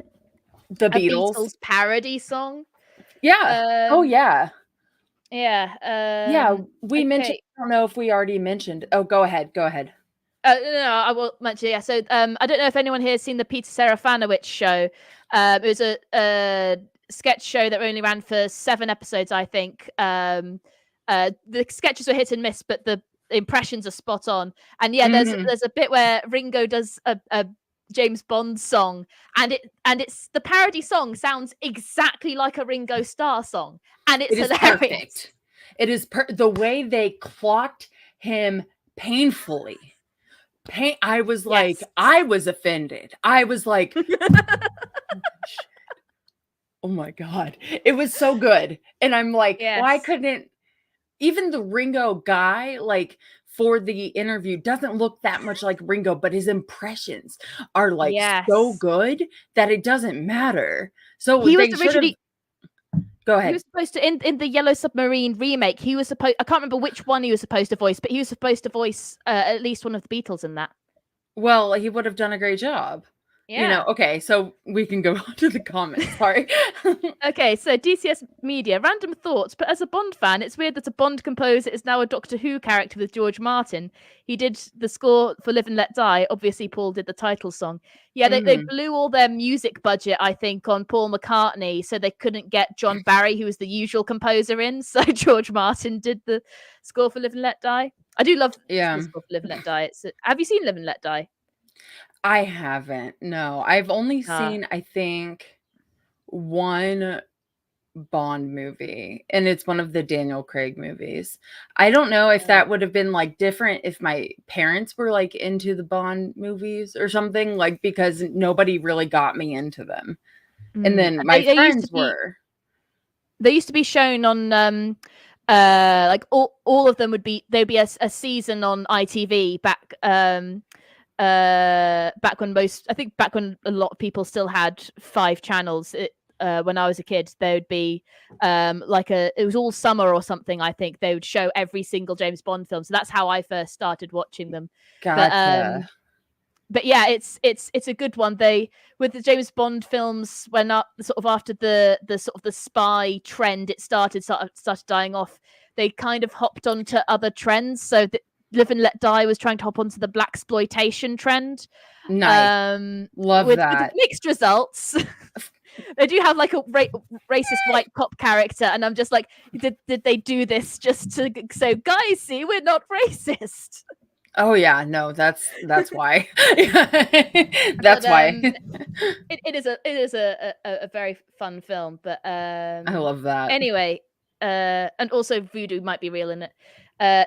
Beatles. Beatles parody song. Yeah. Oh Um, yeah. yeah. Yeah, we mentioned Okay. I don't know if we already mentioned. Oh, go ahead. Go ahead. No, I will mention. Yeah, so I don't know if anyone here has seen the Peter Serafinowicz show. It was a sketch show that only ran for 7 episodes, I think. The sketches were hit and miss, but the impressions are spot on. And yeah, Mhm. there's a bit where Ringo does a James Bond song, and it's the parody song sounds exactly like a Ringo Starr song, and it's It is hilarious. perfect. It is the way they clocked him painfully. Yes. I was offended. I was like, "Oh my god." It was so good. And I'm like, why Yes. couldn't even the Ringo guy, like, for the interview doesn't look that much like Ringo, but his impressions are, like, so Yes. good that it doesn't matter. So He was they should have originally go he ahead. was supposed to in the Yellow Submarine remake. He was supposed. I can't remember which one he was supposed to voice, but he was supposed to voice at least one of the Beatles in that. Well, he would have done a great job. You know, Yeah. okay, so we can go on to the comments, sorry. Okay, so DCS Media, random thoughts, but as a Bond fan, it's weird that a Bond composer is now a Doctor Who character with George Martin. He did the score for Live and Let Die. Obviously, Paul did the title song. Yeah, they Mhm. blew all their music budget, I think, on Paul McCartney, so they couldn't get John Barry, who was the usual composer, in. So George Martin did the score for Live and Let Die. I do love the Yeah. score for Live and Let Die. Have you seen Live and Let Die? I haven't, no. I've only Ah, seen, I think, 1 Bond movie, and it's one of the Daniel Craig movies. I don't know if that would have been, like, different if my parents were, like, into the Bond movies or something, like, because nobody really got me into them, and mm. then my They used to friends be were. they used to be shown on like all of them would be there'd be a season on ITV back when back when a lot of people still had 5 channels. When I was a kid, there would be it was all summer or something. I think they would show every single James Bond film, so that's how I first started watching them. But Gotcha. yeah, it's a good one. They with the James Bond films when up sort of after the sort of the spy trend it started dying off. They kind of hopped onto other trends. So Live and Let Die was trying to hop onto the black exploitation trend, Nice. Love with that. mixed results. They do have like a racist white cop character, and I'm just like, did they do this just to so guys see we're not racist? Oh, yeah, no, that's why. But That's why. it is a very fun film. But I love that. anyway, and also voodoo might be real in it.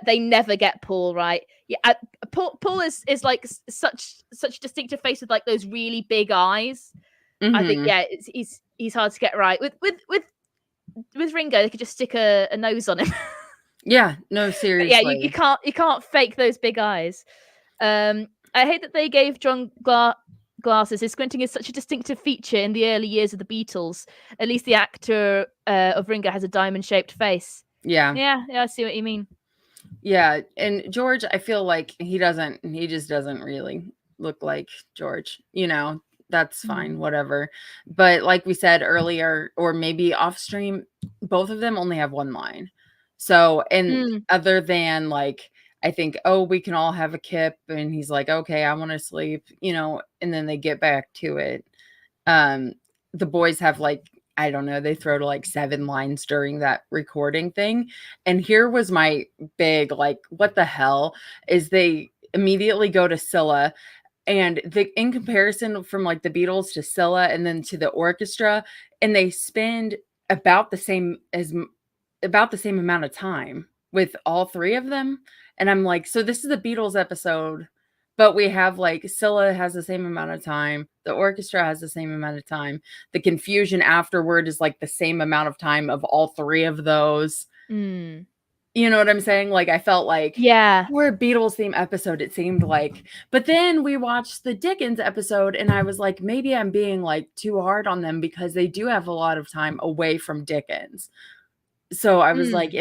They never get Paul right. Yeah, Paul is like such distinctive face with like those really big eyes. I think Mhm. yeah, he's hard to get right. With Ringo, they could just stick a nose on him. Yeah, no, But yeah, seriously. you can't fake those big eyes. I hate that they gave John glasses. His squinting is such a distinctive feature in the early years of the Beatles. At least the actor of Ringo has a diamond-shaped face. Yeah. Yeah, I see what you mean. Yeah, and George, I feel like he just doesn't really look like George, you know? That's Mhm. fine, whatever. But like we said earlier, or maybe off stream, both of them only have 1 line. So, and other than like, I think, oh, we can all have a kip, and he's like, okay, I want to sleep, and then they get back to it. The boys have like, I don't know, they throw to like 7 lines during that recording thing. And here was my big, like, what the hell is they immediately go to Scylla, and in comparison from like the Beatles to Scylla and then to the orchestra, and they spend about the same amount of time with all 3 of them. And I'm like, so this is the Beatles episode, but we have like Scylla has the same amount of time, the orchestra has the same amount of time, the confusion afterward is like the same amount of time of all 3 of those. You know what I'm saying? Like, I felt like, we're a Beatles theme episode, it seemed like. But then we watched the Dickens episode, and I was like, maybe I'm being like too hard on them because they do have a lot of time away from Dickens. So I was like,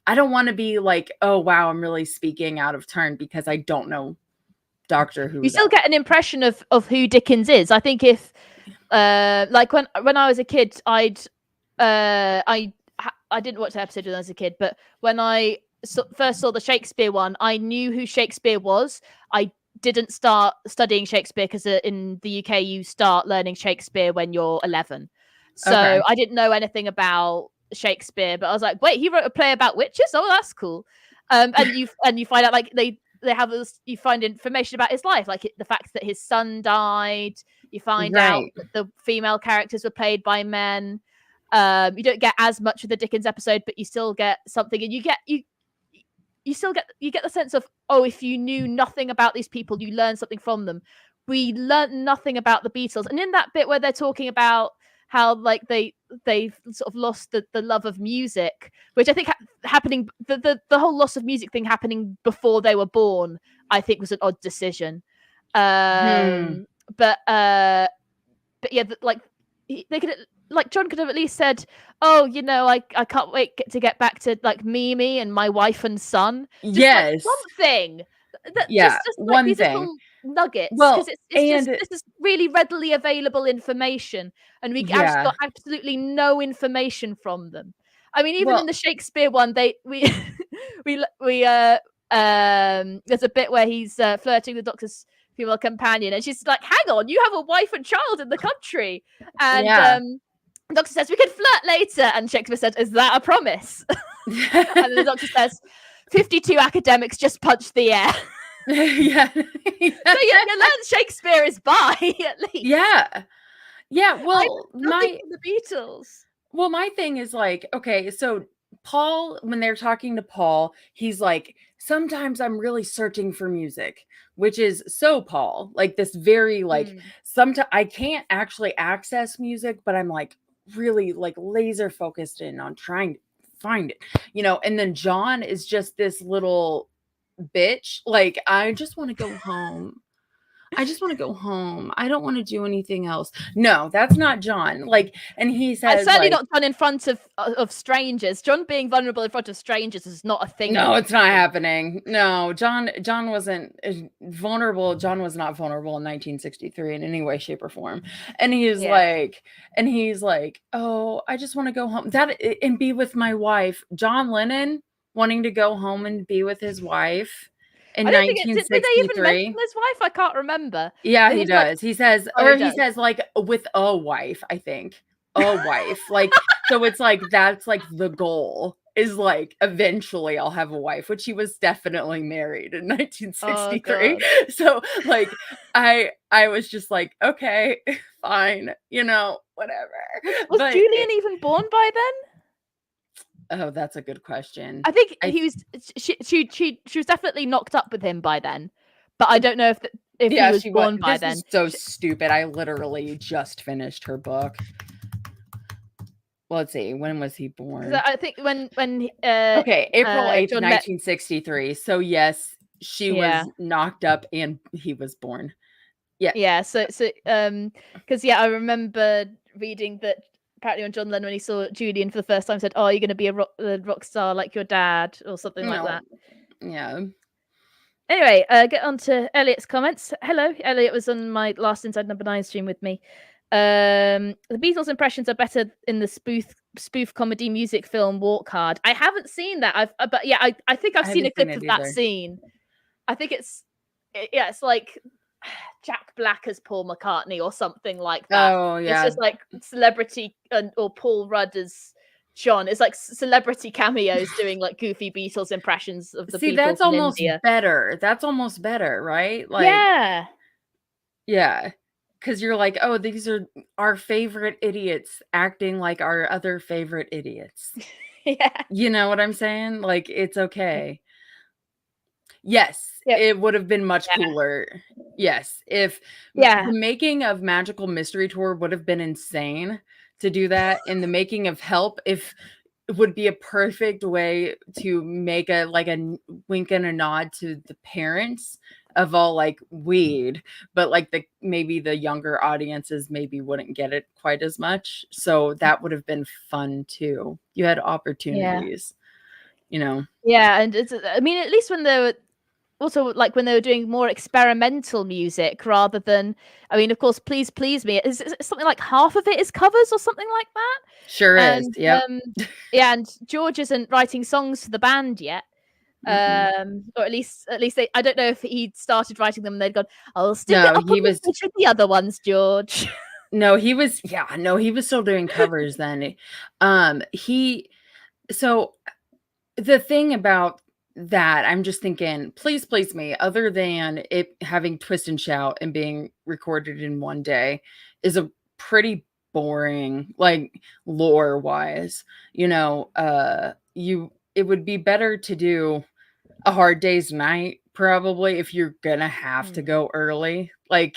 I don't want to be like, oh, wow, I'm really speaking out of turn because I don't know Doctor Who. You still get an impression of who Dickens is. I think if, like when I was a kid, I didn't watch the episode when I was a kid, but when I first saw the Shakespeare one, I knew who Shakespeare was. I didn't start studying Shakespeare because in the UK you start learning Shakespeare when you're 11. So I didn't know anything about Shakespeare, but I was like, wait, he wrote a play about witches? Oh, that's cool. And you find out like they have this, you find information about his life, like the fact that his son died. You find out that the female characters were played by men. You don't get as much of the Dickens episode, but you still get something, and you get the sense of, oh, if you knew nothing about these people, you learn something from them. We learned nothing about the Beatles, and in that bit where they're talking about how like they sort of lost the love of music, which I think happening the whole loss of music thing happening before they were born, I think was an odd decision. But yeah, like they could, like John could have at least said, oh, I can't wait to get back to like Mimi and my wife and son. Just like something that just like one these thing. little nuggets, because this is really readily available information, and we actually got absolutely no information from them. I mean, even in the Shakespeare one, there's a bit where he's flirting with the Doctor's female companion, and she's like, hang on, you have a wife and child in the country. And the Doctor says, we can flirt later, and Shakespeare said, is that a promise? And then the Doctor says, 52 academics just punched the air. So you learn Shakespeare is bi, at least. Well, nothing from the Beatles. Well, my thing is like, okay, so Paul, when they're talking to Paul, he's like, sometimes I'm really searching for music, which is so Paul, like this very like, sometimes I can't actually access music, but I'm like really like laser focused in on trying to find it, and then John is just this little bitch. Like, I just want to go home. I just want to go home. I don't want to do anything else. No, that's not John. Like, and he says, certainly not John in front of strangers. John being vulnerable in front of strangers is not a thing. No, it's not happening. No, John wasn't vulnerable. John was not vulnerable in 1963 in any way, shape, or form. And he's like, oh, I just want to go home. And be with my wife. John Lennon wanting to go home and be with his wife. In 1963. Did they even mention his wife? I can't remember. Yeah, he does. Like, he says, he says like with a wife, I think. A wife. Like, so it's like, that's like the goal is like, eventually I'll have a wife, which he was definitely married in 1963. So like, I was just like, okay, fine, whatever. Was Julian even born by then? Oh, that's a good question. I think she was definitely knocked up with him by then, but I don't know if he was born by then. This is so stupid. I literally just finished her book. Well, let's see. When was he born? I think when okay, April 8th, 1963. So yes, she was knocked up and he was born. Yeah. So because I remember reading that apparently when John Lennon, when he saw Julian for the first time, said, oh, you're going to be a rock star like your dad or something like that. Yeah. Anyway, get on to Elliot's comments. Hello, Elliot was on my last Inside Number 9 stream with me. The Beatles impressions are better in the spoof comedy music film Walk Hard. I haven't seen that. But yeah, I think I've I seen a haven't seen clip it of that either. scene. I think it's like Jack Black as Paul McCartney or something like that. Oh, It's yeah. just like celebrity or Paul Rudd as John. It's like celebrity cameos doing like goofy Beatles impressions of the See, Beatles that's in almost India. better. That's almost better, right? Like, Yeah. yeah. Because you're like, oh, these are our favorite idiots acting like our other favorite idiots. Yeah. You know what I'm saying? Like, it's okay. Yes, Yep. it would have been much Yeah. cooler. Yes, if Yeah. the making of Magical Mystery Tour would have been insane to do that, and the making of Help, if it would be a perfect way to make a wink and a nod to the parents of all like weed, but like maybe the younger audiences maybe wouldn't get it quite as much. So that would have been fun too. You had Yeah. opportunities, you know. Yeah, and I mean, at least when they were also like when they were doing more experimental music rather than, I mean, of course, Please Please Me is something like half of it is covers or something like that. Sure is. And Yep. yeah, and George isn't writing songs for the band yet. Mm-mm. Or at least they, I don't know if he'd started writing them and they'd gone, I'll stick it No, up on he the was page with the other ones, George. no, he was yeah, no, he was still doing covers then. He so the thing about that, I'm just thinking, Please Please Me, other than it having twist and shout and being recorded in one day, is a pretty boring, like lore wise. You know, it would be better to do A Hard Day's Night, probably, if you're gonna have to go early. Like,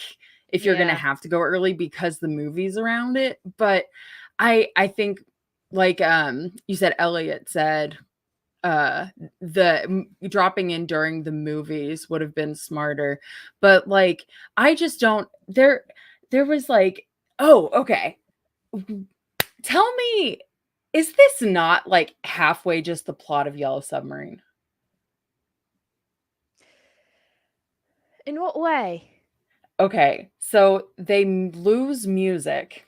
if you're gonna Yeah. have to go early because the movie's around it. But I think, like, you said Elliot said, dropping in during the movies would have been smarter. But, like, I just don't there was, like oh, okay. Tell me, is this not, like, halfway just the plot of Yellow Submarine? In what way? Okay, so they lose music,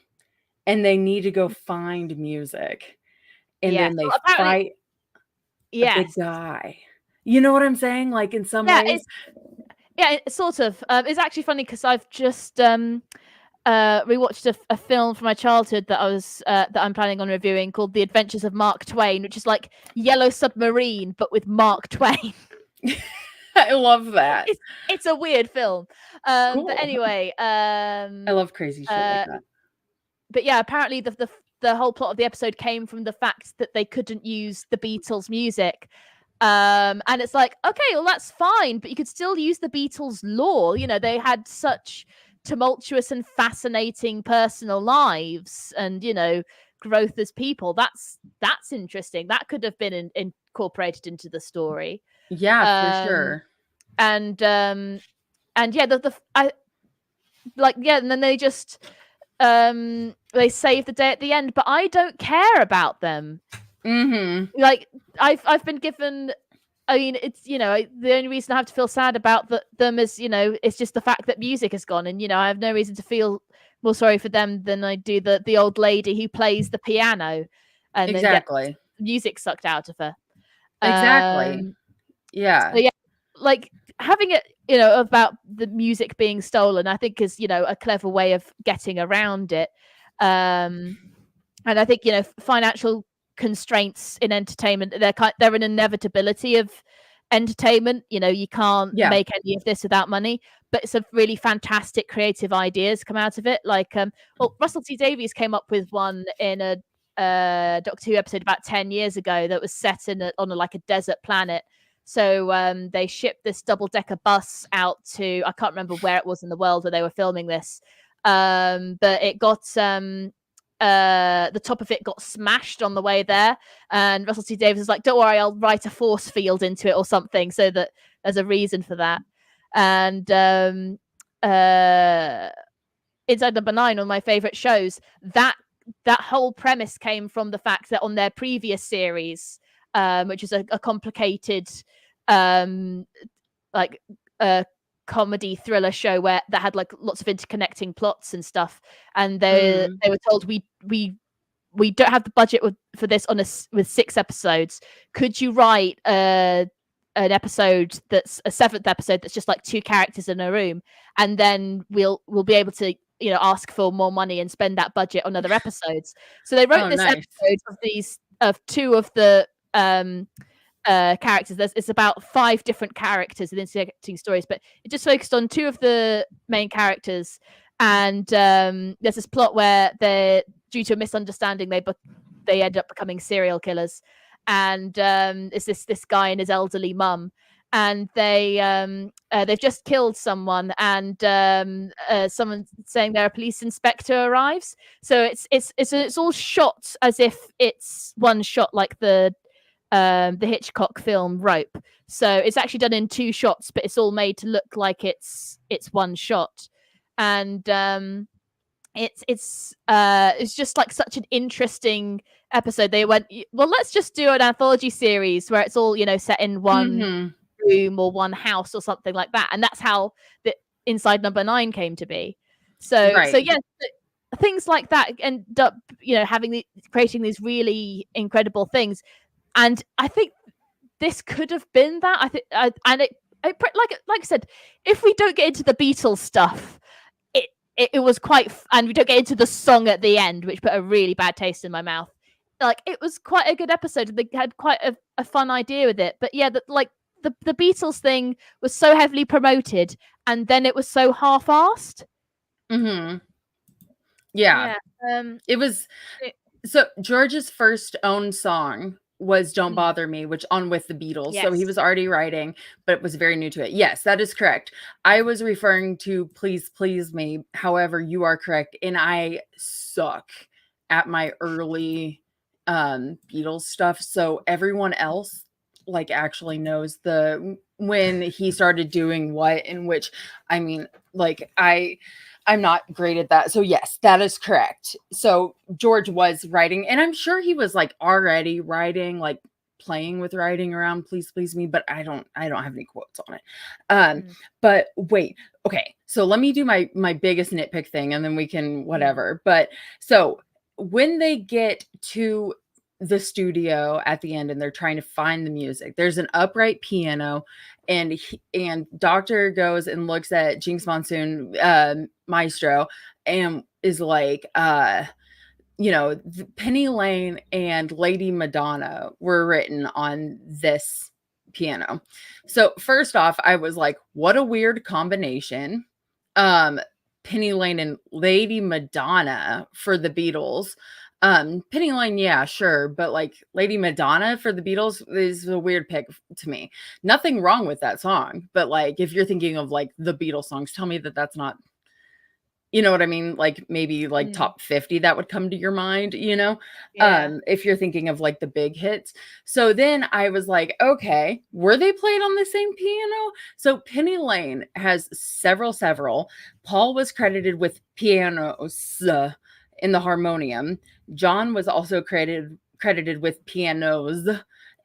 and they need to go find music, and Yes. then they Well, apparently, fight a big yes. guy. You know what I'm saying? Like, in some Yeah, ways? it's sort of. It's actually funny because I've just rewatched a film from my childhood that I'm planning on reviewing called The Adventures of Mark Twain, which is like Yellow Submarine but with Mark Twain. I love that. It's a weird film. But Cool. anyway, I love crazy shit like that. but yeah, apparently the whole plot of the episode came from the fact that they couldn't use the Beatles music. And it's like, okay, well, that's fine, but you could still use the Beatles lore. You know, they had such tumultuous and fascinating personal lives and, you know, growth as people. That's interesting. That could have been incorporated into the story. Yeah, for Um, sure. and yeah, I like, yeah, and then they just they save the day at the end, but I don't care about them. Mhm. Like, I've been given, I mean, it's, you know, the only reason I have to feel sad about them is, you know, it's just the fact that music has gone, and, you know, I have no reason to feel more sorry for them than I do the old lady who plays the piano and then gets Exactly. music sucked out of her. Exactly. Um, Yeah. so yeah, like having it, you know, about the music being stolen, I think is, you know, a clever way of getting around it. And I think, you know, financial constraints in entertainment, they're an inevitability of entertainment. You know, you can't Yeah. make any of this without money, but some really fantastic creative ideas come out of it. Like, well, Russell T Davies came up with one in a Doctor Who episode about 10 years ago that was set on like a desert planet. So they shipped this double-decker bus out to, I can't remember where it was in the world where they were filming this, but it got the top of it got smashed on the way there, and Russell T Davies was like, don't worry, I'll write a force field into it or something, so that there's a reason for that. And Inside Number 9, one of my favorite shows, that whole premise came from the fact that on their previous series, which is a complicated like comedy thriller show that had like lots of interconnecting plots and stuff, and they were told we don't have the budget for this with 6 episodes. Could you write an episode that's a 7th episode that's just like 2 characters in a room, and then we'll be able to ask for more money and spend that budget on other episodes. So they wrote this episode of 2 of the characters. It's about 5 different characters with intersecting stories, but it just focused on 2 of the main characters. And there's this plot where they're, due to a misunderstanding, they end up becoming serial killers. And it's this guy and his elderly mum, and they've just killed someone, and someone saying they're a police inspector arrives. So it's all shot as if it's one shot, like the Hitchcock film Rope. So it's actually done in 2 shots, but it's all made to look like it's one shot. And it's just like such an interesting episode. They went, well, let's just do an anthology series where it's all set in one room or one house or something like that. And that's how the Inside Number 9 came to be. So yes, things like that end up creating these really incredible things. And I think this could have been that. I think, and it like I said, if we don't get into the Beatles stuff, it was quite, and we don't get into the song at the end, which put a really bad taste in my mouth. Like, it was quite a good episode, and they had quite a fun idea with it. But yeah, the Beatles thing was so heavily promoted, and then it was so half-assed. Yeah. It was. So George's first own song was Don't Bother Me, which on with the Beatles. Yes. So he was already writing, but it was very new to it. Yes, that is correct. I was referring to Please Please Me. However, you are correct. And I suck at my early Beatles stuff. So everyone else like actually knows when he started doing what, in which, I mean, like I'm not great at that. So yes, that is correct. So George was writing, and I'm sure he was like already writing, like playing with writing around Please Please Me, but I don't have any quotes on it. But wait, okay. So let me do my biggest nitpick thing, and then we can whatever. But so when they get to the studio at the end and they're trying to find the music, there's an upright piano, and Doctor goes and looks at Jinx Monsoon, Maestro, and is like, Penny Lane and Lady Madonna were written on this piano. So first off, I was like, what a weird combination. Penny Lane and Lady Madonna for the Beatles. Penny Lane, yeah, sure, but like Lady Madonna for the Beatles is a weird pick to me. Nothing wrong with that song, but like if you're thinking of like the Beatles songs, tell me that that's not, you know what I mean? Like maybe like top 50 that would come to your mind, if you're thinking of like the big hits. So then I was like, okay, were they played on the same piano? So Penny Lane has several. Paul was credited with pianos in the harmonium. John was also credited with pianos,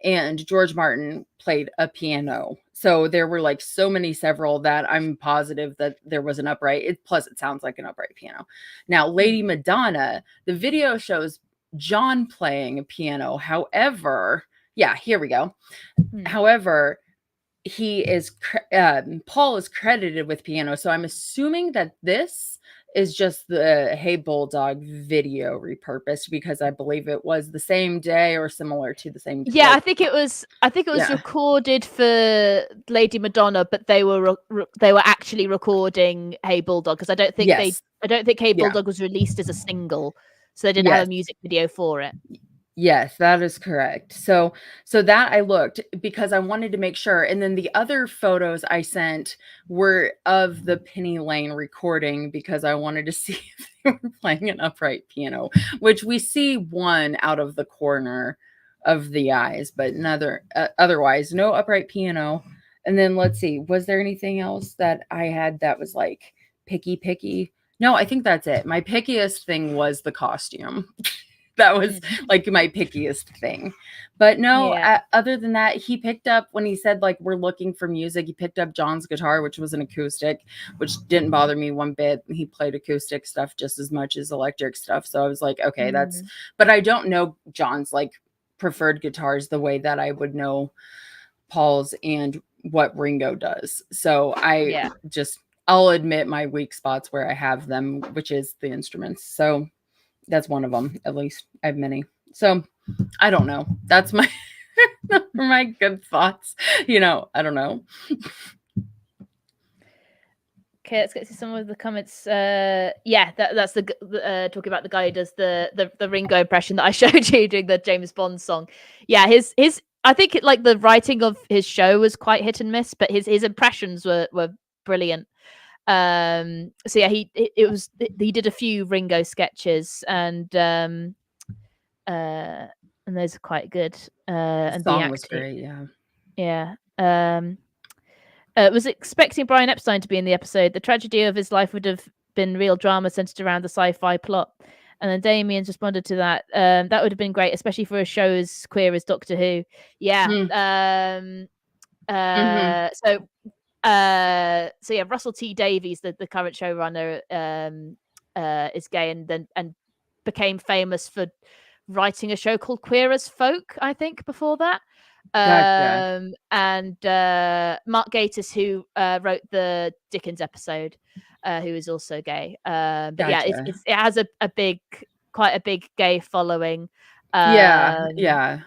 and George Martin played a piano. So there were like so many several that I'm positive that there was an upright. Plus it sounds like an upright piano. Now, Lady Madonna, the video shows John playing a piano. However, yeah, here we go. However, Paul is credited with piano. So I'm assuming that this is just the Hey Bulldog video repurposed, because I believe it was the same day or similar to the same. Yeah, I think it was recorded for Lady Madonna, but they were actually recording Hey Bulldog, because I don't think Hey Bulldog was released as a single, so they didn't have a music video for it. Yes, that is correct. So that I looked because I wanted to make sure. And then the other photos I sent were of the Penny Lane recording, because I wanted to see if they were playing an upright piano, which we see one out of the corner of the eyes, but otherwise no upright piano. And then let's see, was there anything else that I had that was like picky? No, I think that's it. My pickiest thing was the costume. That was like my pickiest thing. But no, other than that, he picked up, when he said like we're looking for music, he picked up John's guitar, which was an acoustic, which didn't bother me one bit. He played acoustic stuff just as much as electric stuff. So I was like, okay, that's, but I don't know John's like preferred guitars the way that I would know Paul's and what Ringo does. So I'll admit my weak spots where I have them, which is the instruments. So that's one of them, at least. I have many. So I don't know. That's my my good thoughts. I don't know. Okay, let's get to some of the comments. That's the talking about the guy who does the Ringo impression that I showed you doing the James Bond song. Yeah, his I think like the writing of his show was quite hit and miss, but his impressions were brilliant. So yeah, he did a few Ringo sketches, and those are quite good. And the song was great, yeah. Was expecting Brian Epstein to be in the episode. The tragedy of his life would have been real drama centered around the sci-fi plot. And then Damien's responded to that. That would have been great, especially for a show as queer as Doctor Who. Yeah. So yeah, Russell T Davies, the current showrunner, is gay and became famous for writing a show called Queer as Folk, I think, before that. Gotcha. And Mark Gatiss, who wrote the Dickens episode, who is also gay. But gotcha. Yeah, it has quite a big gay following. Yeah.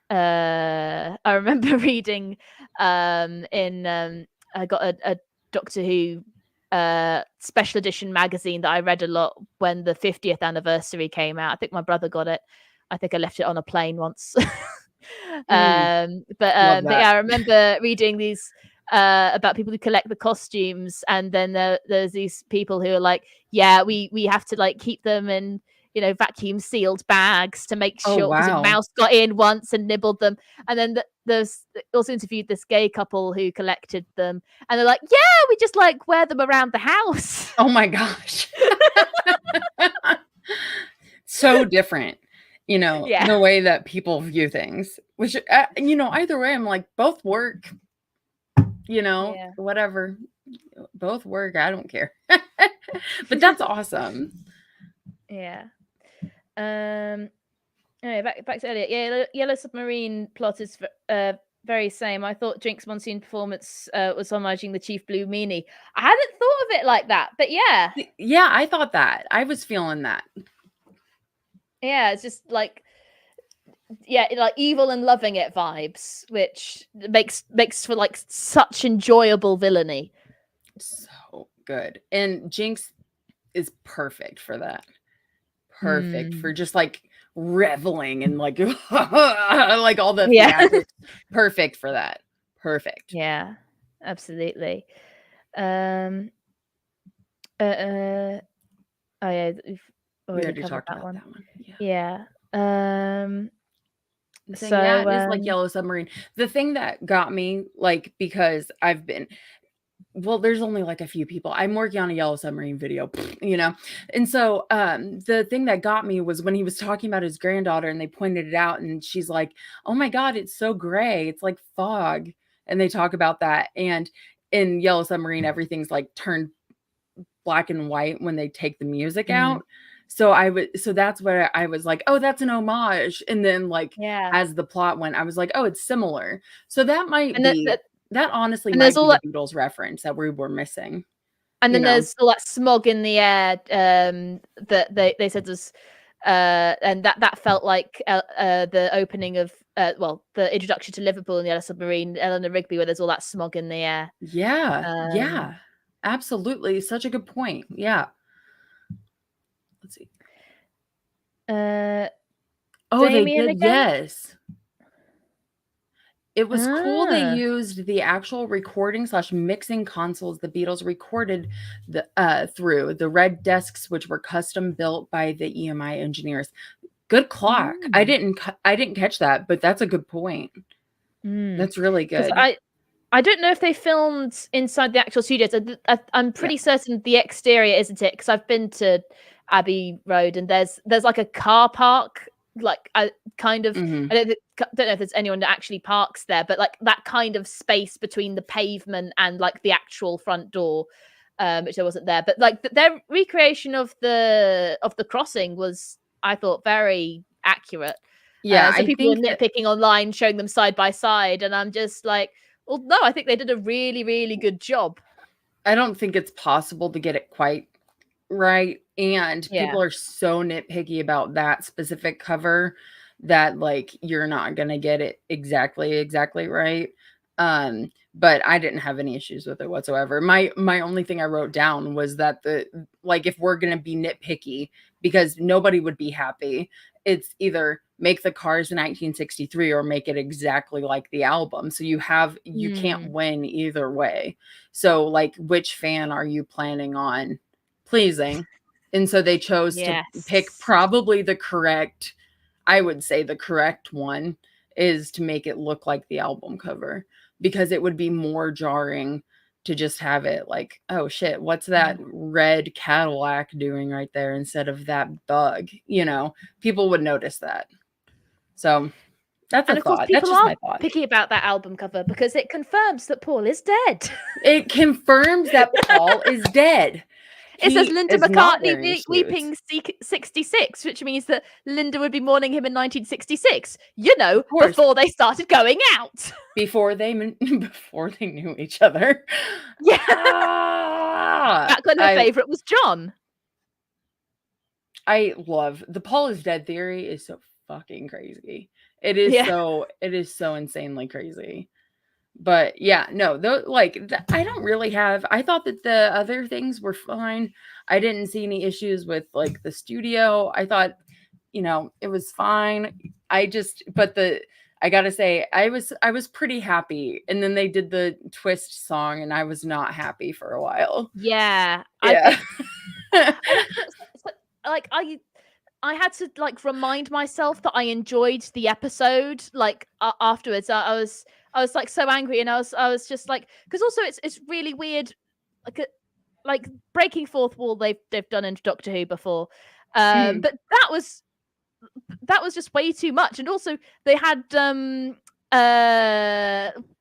I remember reading I got a Doctor Who special edition magazine that I read a lot when the 50th anniversary came out. I think my brother got it. I think I left it on a plane once. But yeah, I remember reading these about people who collect the costumes, and then there's these people who are like, yeah, we have to like keep them in vacuum sealed bags to make sure, because a mouse got in once and nibbled them. And then there's also interviewed this gay couple who collected them, and they're like, yeah, we just like wear them around the house. Oh my gosh. So different, the way that people view things, which either way, I'm like, both work, whatever, both work, I don't care. But that's awesome. Yeah. Anyway, back to Elliot. Yeah, Yellow Submarine plot is very same. I thought Jinx Monsoon performance was homaging the Chief Blue Meanie. I hadn't thought of it like that, but yeah. Yeah, I thought that. I was feeling that. Yeah, it's just like, like evil and loving it vibes, which makes for like such enjoyable villainy. So good. And Jinx is perfect for that. Perfect for just like reveling and like like all the theatrics. Perfect for that. Perfect. Yeah, absolutely. Oh yeah, we've already talked about that one. Yeah. So yeah, it is like Yellow Submarine. The thing that got me, like, because I've been, well, there's only like a few people. I'm working on a Yellow Submarine video, and so the thing that got me was when he was talking about his granddaughter, and they pointed it out, and she's like, oh my god, it's so gray, it's like fog. And they talk about that, and in Yellow Submarine everything's like turned black and white when they take the music out. So that's where I was like, oh, that's an homage. And then like as the plot went, I was like, oh, it's similar. So that might be that honestly might be the Beatles reference that we were missing. And then there's all that smog in the air that they said was and that felt like the opening of the introduction to Liverpool in the Yellow Submarine, Eleanor Rigby, where there's all that smog in the air. Yeah, absolutely, such a good point. Yeah, let's see. They did again? Yes. It was cool they used the actual recording / mixing consoles the Beatles recorded through the red desks, which were custom built by the EMI engineers. Good clock. I didn't catch that, but that's a good point. That's really good. I don't know if they filmed inside the actual studios. I'm pretty certain the exterior isn't it, because I've been to Abbey Road, and there's like a car park, like kind of. Mm-hmm. I don't know if there's anyone that actually parks there, but like that kind of space between the pavement and like the actual front door, which there wasn't there. But like their recreation of the crossing was, I thought, very accurate. Yeah, So I people were think that nitpicking online, showing them side by side, and I'm just like, well, no, I think they did a really, really good job. I don't think it's possible to get it quite right, and Yeah. people are so nitpicky about that specific cover that, like, you're not gonna get it exactly right. But I didn't have any issues with it whatsoever. My only thing I wrote down was that like, if we're gonna be nitpicky, because nobody would be happy, it's either make the Cars in 1963 or make it exactly like the album. So you can't win either way. So, like, which fan are you planning on pleasing? And so they chose to pick Yes. probably I would say the correct one is to make it look like the album cover, because it would be more jarring to just have it like, oh shit, what's that red Cadillac doing right there instead of that bug? People would notice that. So that's a And of course, thought. That's people just are my thought. picky about that album cover because it confirms that Paul is dead. It confirms that Paul is dead. It says He Linda is not wearing McCartney shoes. weeping 66, which means that Linda would be mourning him in 1966. You know, before they started going out. Before they knew each other. Yeah. Ah, Back when her favorite was John. I love the Paul is dead theory is so fucking crazy. It is so insanely crazy. But yeah, no, I don't really have. I thought that the other things were fine. I didn't see any issues with like the studio. I thought, it was fine. I gotta say, I was pretty happy. And then they did the twist song, and I was not happy for a while. Yeah, yeah. I think like I had to like remind myself that I enjoyed the episode. Like afterwards, I was like so angry, and I was just like, because also it's really weird, like breaking fourth wall they've done in Doctor Who before, but that was just way too much. And also they had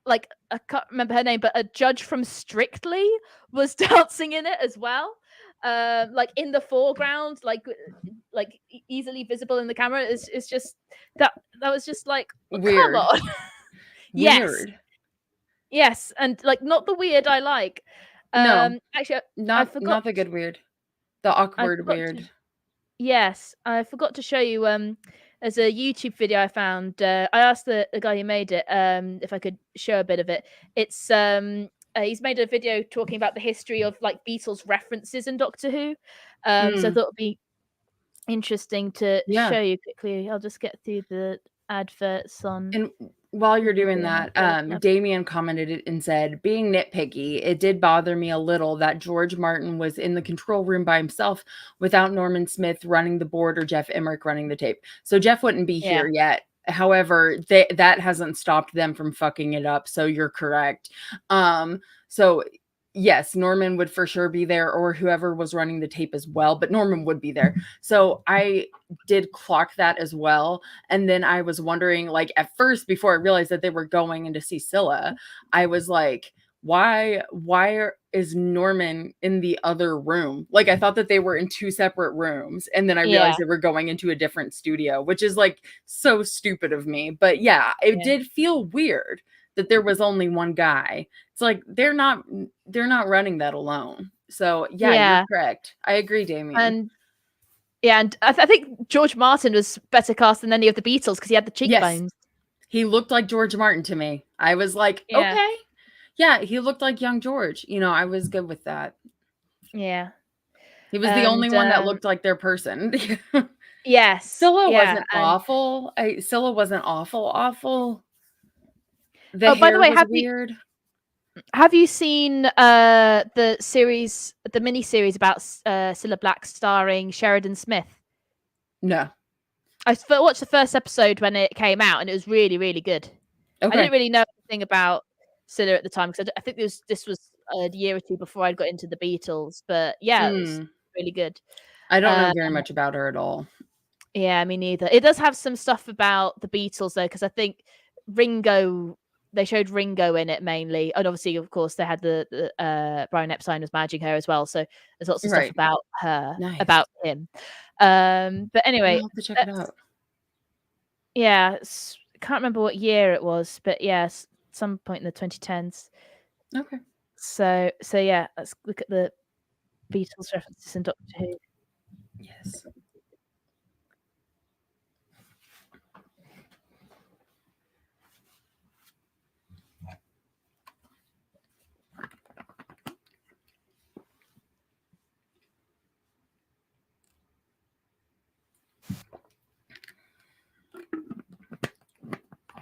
like I can't remember her name, but a judge from Strictly was dancing in it as well, like in the foreground, like easily visible in the camera. It's just that was just like, weird. Come on. Weird. Yes, and like not the weird I like. No, actually, not the good weird, the awkward weird. Yes, I forgot to show you. There's a YouTube video I found. I asked the guy who made it if I could show a bit of it. It's he's made a video talking about the history of like Beatles references in Doctor Who. So I thought it'd be interesting to show you quickly. I'll just get through the adverts on. And while you're doing that, Damien commented it and said, being nitpicky, it did bother me a little that George Martin was in the control room by himself without Norman Smith running the board or Jeff Emmerich running the tape. So Jeff wouldn't be here yet. However, that hasn't stopped them from fucking it up. So you're correct. So yes, Norman would for sure be there, or whoever was running the tape as well, but Norman would be there. So I did clock that as well. And then I was wondering, like, at first, before I realized that they were going in to see Scylla, I was like, why is Norman in the other room? Like, I thought that they were in two separate rooms, and then I realized they were going into a different studio, which is like so stupid of me. But yeah, it did feel weird that there was only one guy. It's like they're not running that alone. So you're correct. I agree, Damien. And I think George Martin was better cast than any of the Beatles because he had the cheekbones. Yes. He looked like George Martin to me. I was like, okay. Yeah, he looked like young George. I was good with that. Yeah. He was the only one that looked like their person. Yes. Scylla wasn't awful. Scylla wasn't awful. The hair by the way, was weird. Have you seen the mini series about Cilla Black starring Sheridan Smith? No. I watched the first episode when it came out, and it was really, really good. Okay. I didn't really know anything about Cilla at the time because I think this was a year or two before I got into the Beatles. But yeah, it was really good. I don't know very much about her at all. Yeah, me neither. It does have some stuff about the Beatles though, because I think Ringo, they showed Ringo in it mainly, and obviously, of course, they had the Brian Epstein was managing her as well. So there's lots of stuff about her, about him. But anyway, I'll have to check it out. Yeah, can't remember what year it was, but yes, some point in the 2010s. Okay. So yeah, let's look at the Beatles references in Doctor Who. Yes.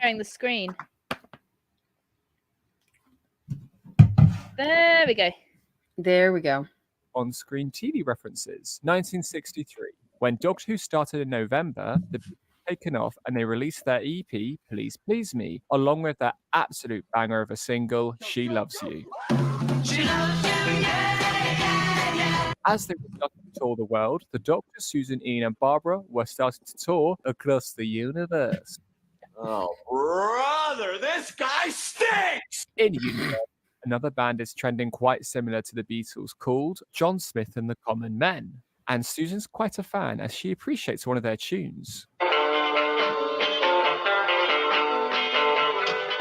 Sharing the screen. There we go. There we go. On-screen TV references. 1963. When Doctor Who started in November, the Beatles were taken off and they released their EP, Please Please Me, along with their absolute banger of a single, She Loves You. She loves you, yeah. As they were starting to tour the world, the Doctor, Susan, Ian and Barbara were starting to tour across the universe. Oh, brother, this guy stinks! In universe, another band is trending quite similar to the Beatles called John Smith and the Common Men. And Susan's quite a fan as she appreciates one of their tunes.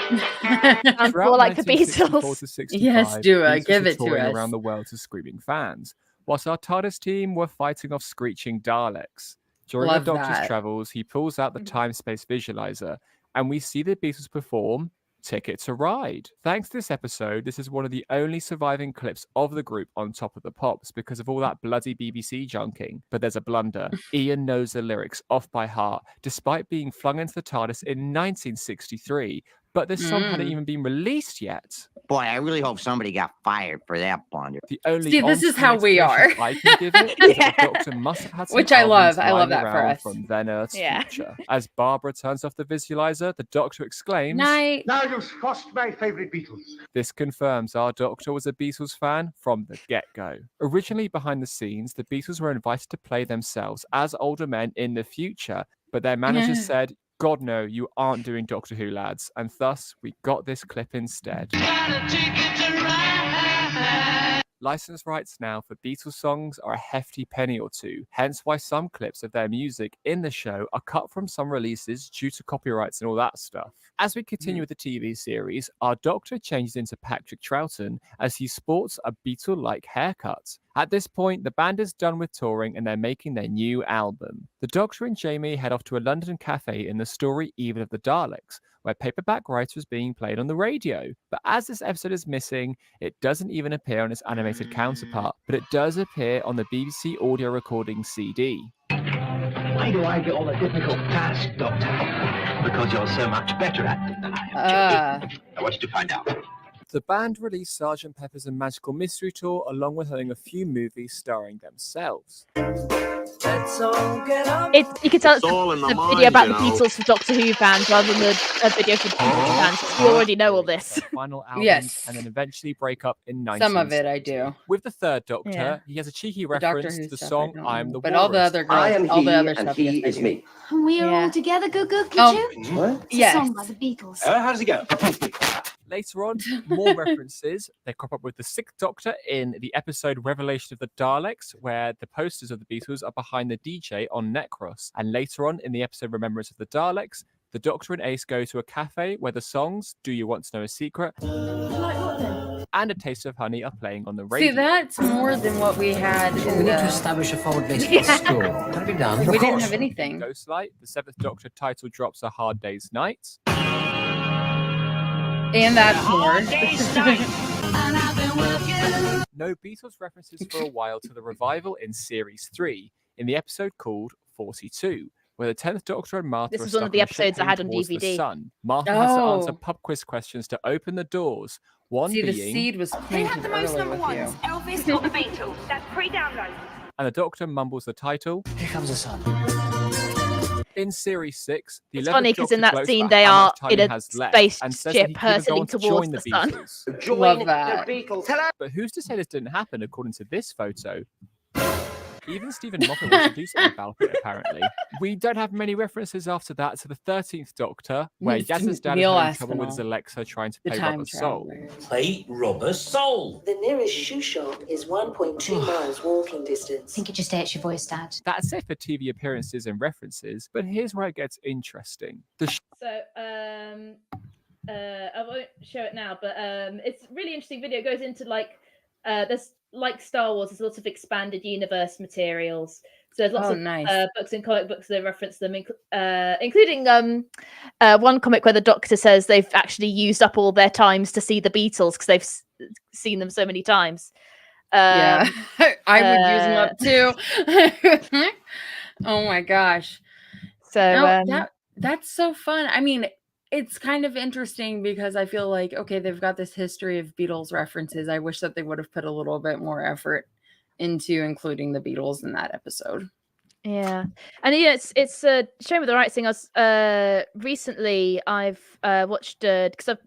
Sounds more like the Beatles. Yes, Dua, give it to us. Around the world to screaming fans, whilst our TARDIS team were fighting off screeching Daleks. During the Doctor's travels, he pulls out the time-space visualizer, and we see the Beatles perform Ticket to Ride. Thanks to this episode, this is one of the only surviving clips of the group on Top of the Pops because of all that bloody BBC junking. But there's a blunder. Ian knows the lyrics off by heart, despite being flung into the TARDIS in 1963. But this song hadn't even been released yet. Boy, I really hope somebody got fired for that blunder. The only this is how we are. I can give it is that the Doctor must have had some which I love. I love lying that for around us. from then Earth's future. As Barbara turns off the visualizer, the Doctor exclaims, "Night!" Now you've squashed my favourite Beatles. This confirms our Doctor was a Beatles fan from the get-go. Originally behind the scenes, the Beatles were invited to play themselves as older men in the future, but their manager said, God no, you aren't doing Doctor Who, lads, and thus we got this clip instead. License rights now for Beatles songs are a hefty penny or two, hence why some clips of their music in the show are cut from some releases due to copyrights and all that stuff. As we continue with the TV series, our Doctor changes into Patrick Troughton as he sports a Beatle-like haircut. At this point, the band is done with touring and they're making their new album. The Doctor and Jamie head off to a London cafe in the story Even of the Daleks, where Paperback Writer is being played on the radio. But as this episode is missing, it doesn't even appear on its animated counterpart, but it does appear on the BBC audio recording CD. Why do I get all the difficult tasks, Doctor? Because you're so much better at them than I am. I want you to find out. The band released Sgt. Pepper's and Magical Mystery Tour along with having a few movies starring themselves. You can tell it's a video about the Beatles for Doctor Who fans rather than a video for Doctor Who fans. You already know all this. Final album, and then eventually break up in 1960. Some of it I do. With the third Doctor, he has a cheeky reference to the song "I'm the Walrus." But all the other girls, I am all the he, other and stuff, he yes, is me. We are all together, good, Kichu? What? It's a song by the Beatles. How does it go? Later on, more references. They crop up with the Sixth Doctor in the episode Revelation of the Daleks, where the posters of the Beatles are behind the DJ on Necros. And later on, in the episode Remembrance of the Daleks, the Doctor and Ace go to a cafe where the songs Do You Want to Know a Secret and A Taste of Honey are playing on the radio. See, that's more than what we had. We need to establish a forward base for school. Can it be done? We didn't have anything. Ghostlight, the Seventh Doctor title drops A Hard Day's Night. And that's more. No Beatles references for a while to the revival in Series 3, in the episode called 42, where the 10th Doctor and Martha This are was one of stuck the on a episodes ship I had on towards the DVD. sun. Martha has to answer pub quiz questions to open the doors. One See, being, the seed was planted early with you. Elvis or the Beatles? That's pre-download. and the Doctor mumbles the title. Here comes the sun. In Series 6, the It's 11th funny because in Doctor that gloats scene about they how are much time in he a has left and says that he spaceship could have gone hurtling to towards join the sun. Beatles. Love that. Beatles. But who's to say this didn't happen according to this photo? Even Stephen Moffat wants to do something about it, apparently. We don't have many references after that to the 13th Doctor, where Yaz's dad is having trouble with his Alexa trying to play Rubber Soul. Play Rubber Soul. The nearest shoe shop is 1.2 miles walking distance. I think it just hates your voice, Dad. That's it for TV appearances and references, but here's where it gets interesting. I won't show it now, but it's a really interesting video. It goes into there's like Star Wars, there's lots of expanded universe materials. So there's lots of books and comic books that reference them, including one comic where the Doctor says they've actually used up all their times to see the Beatles because they've seen them so many times. I would use them up too. Oh my gosh. So that's so fun. I mean, it's kind of interesting because I feel like, okay, they've got this history of Beatles references. I wish that they would have put a little bit more effort into including the Beatles in that episode. Yeah, and it's a shame with the right thing. I was recently I've watched because I've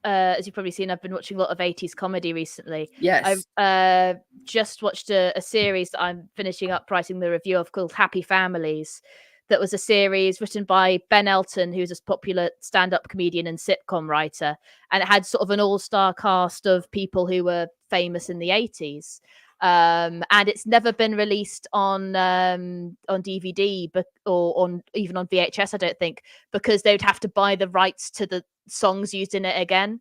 as you've probably seen, I've been watching a lot of 80s comedy recently. Yes, I've just watched a series that I'm finishing up writing the review of called Happy Families. That was a series written by Ben Elton, who's a popular stand-up comedian and sitcom writer, and it had sort of an all-star cast of people who were famous in the 80s. And it's never been released on DVD, or even on VHS, I don't think, because they would have to buy the rights to the songs used in it again.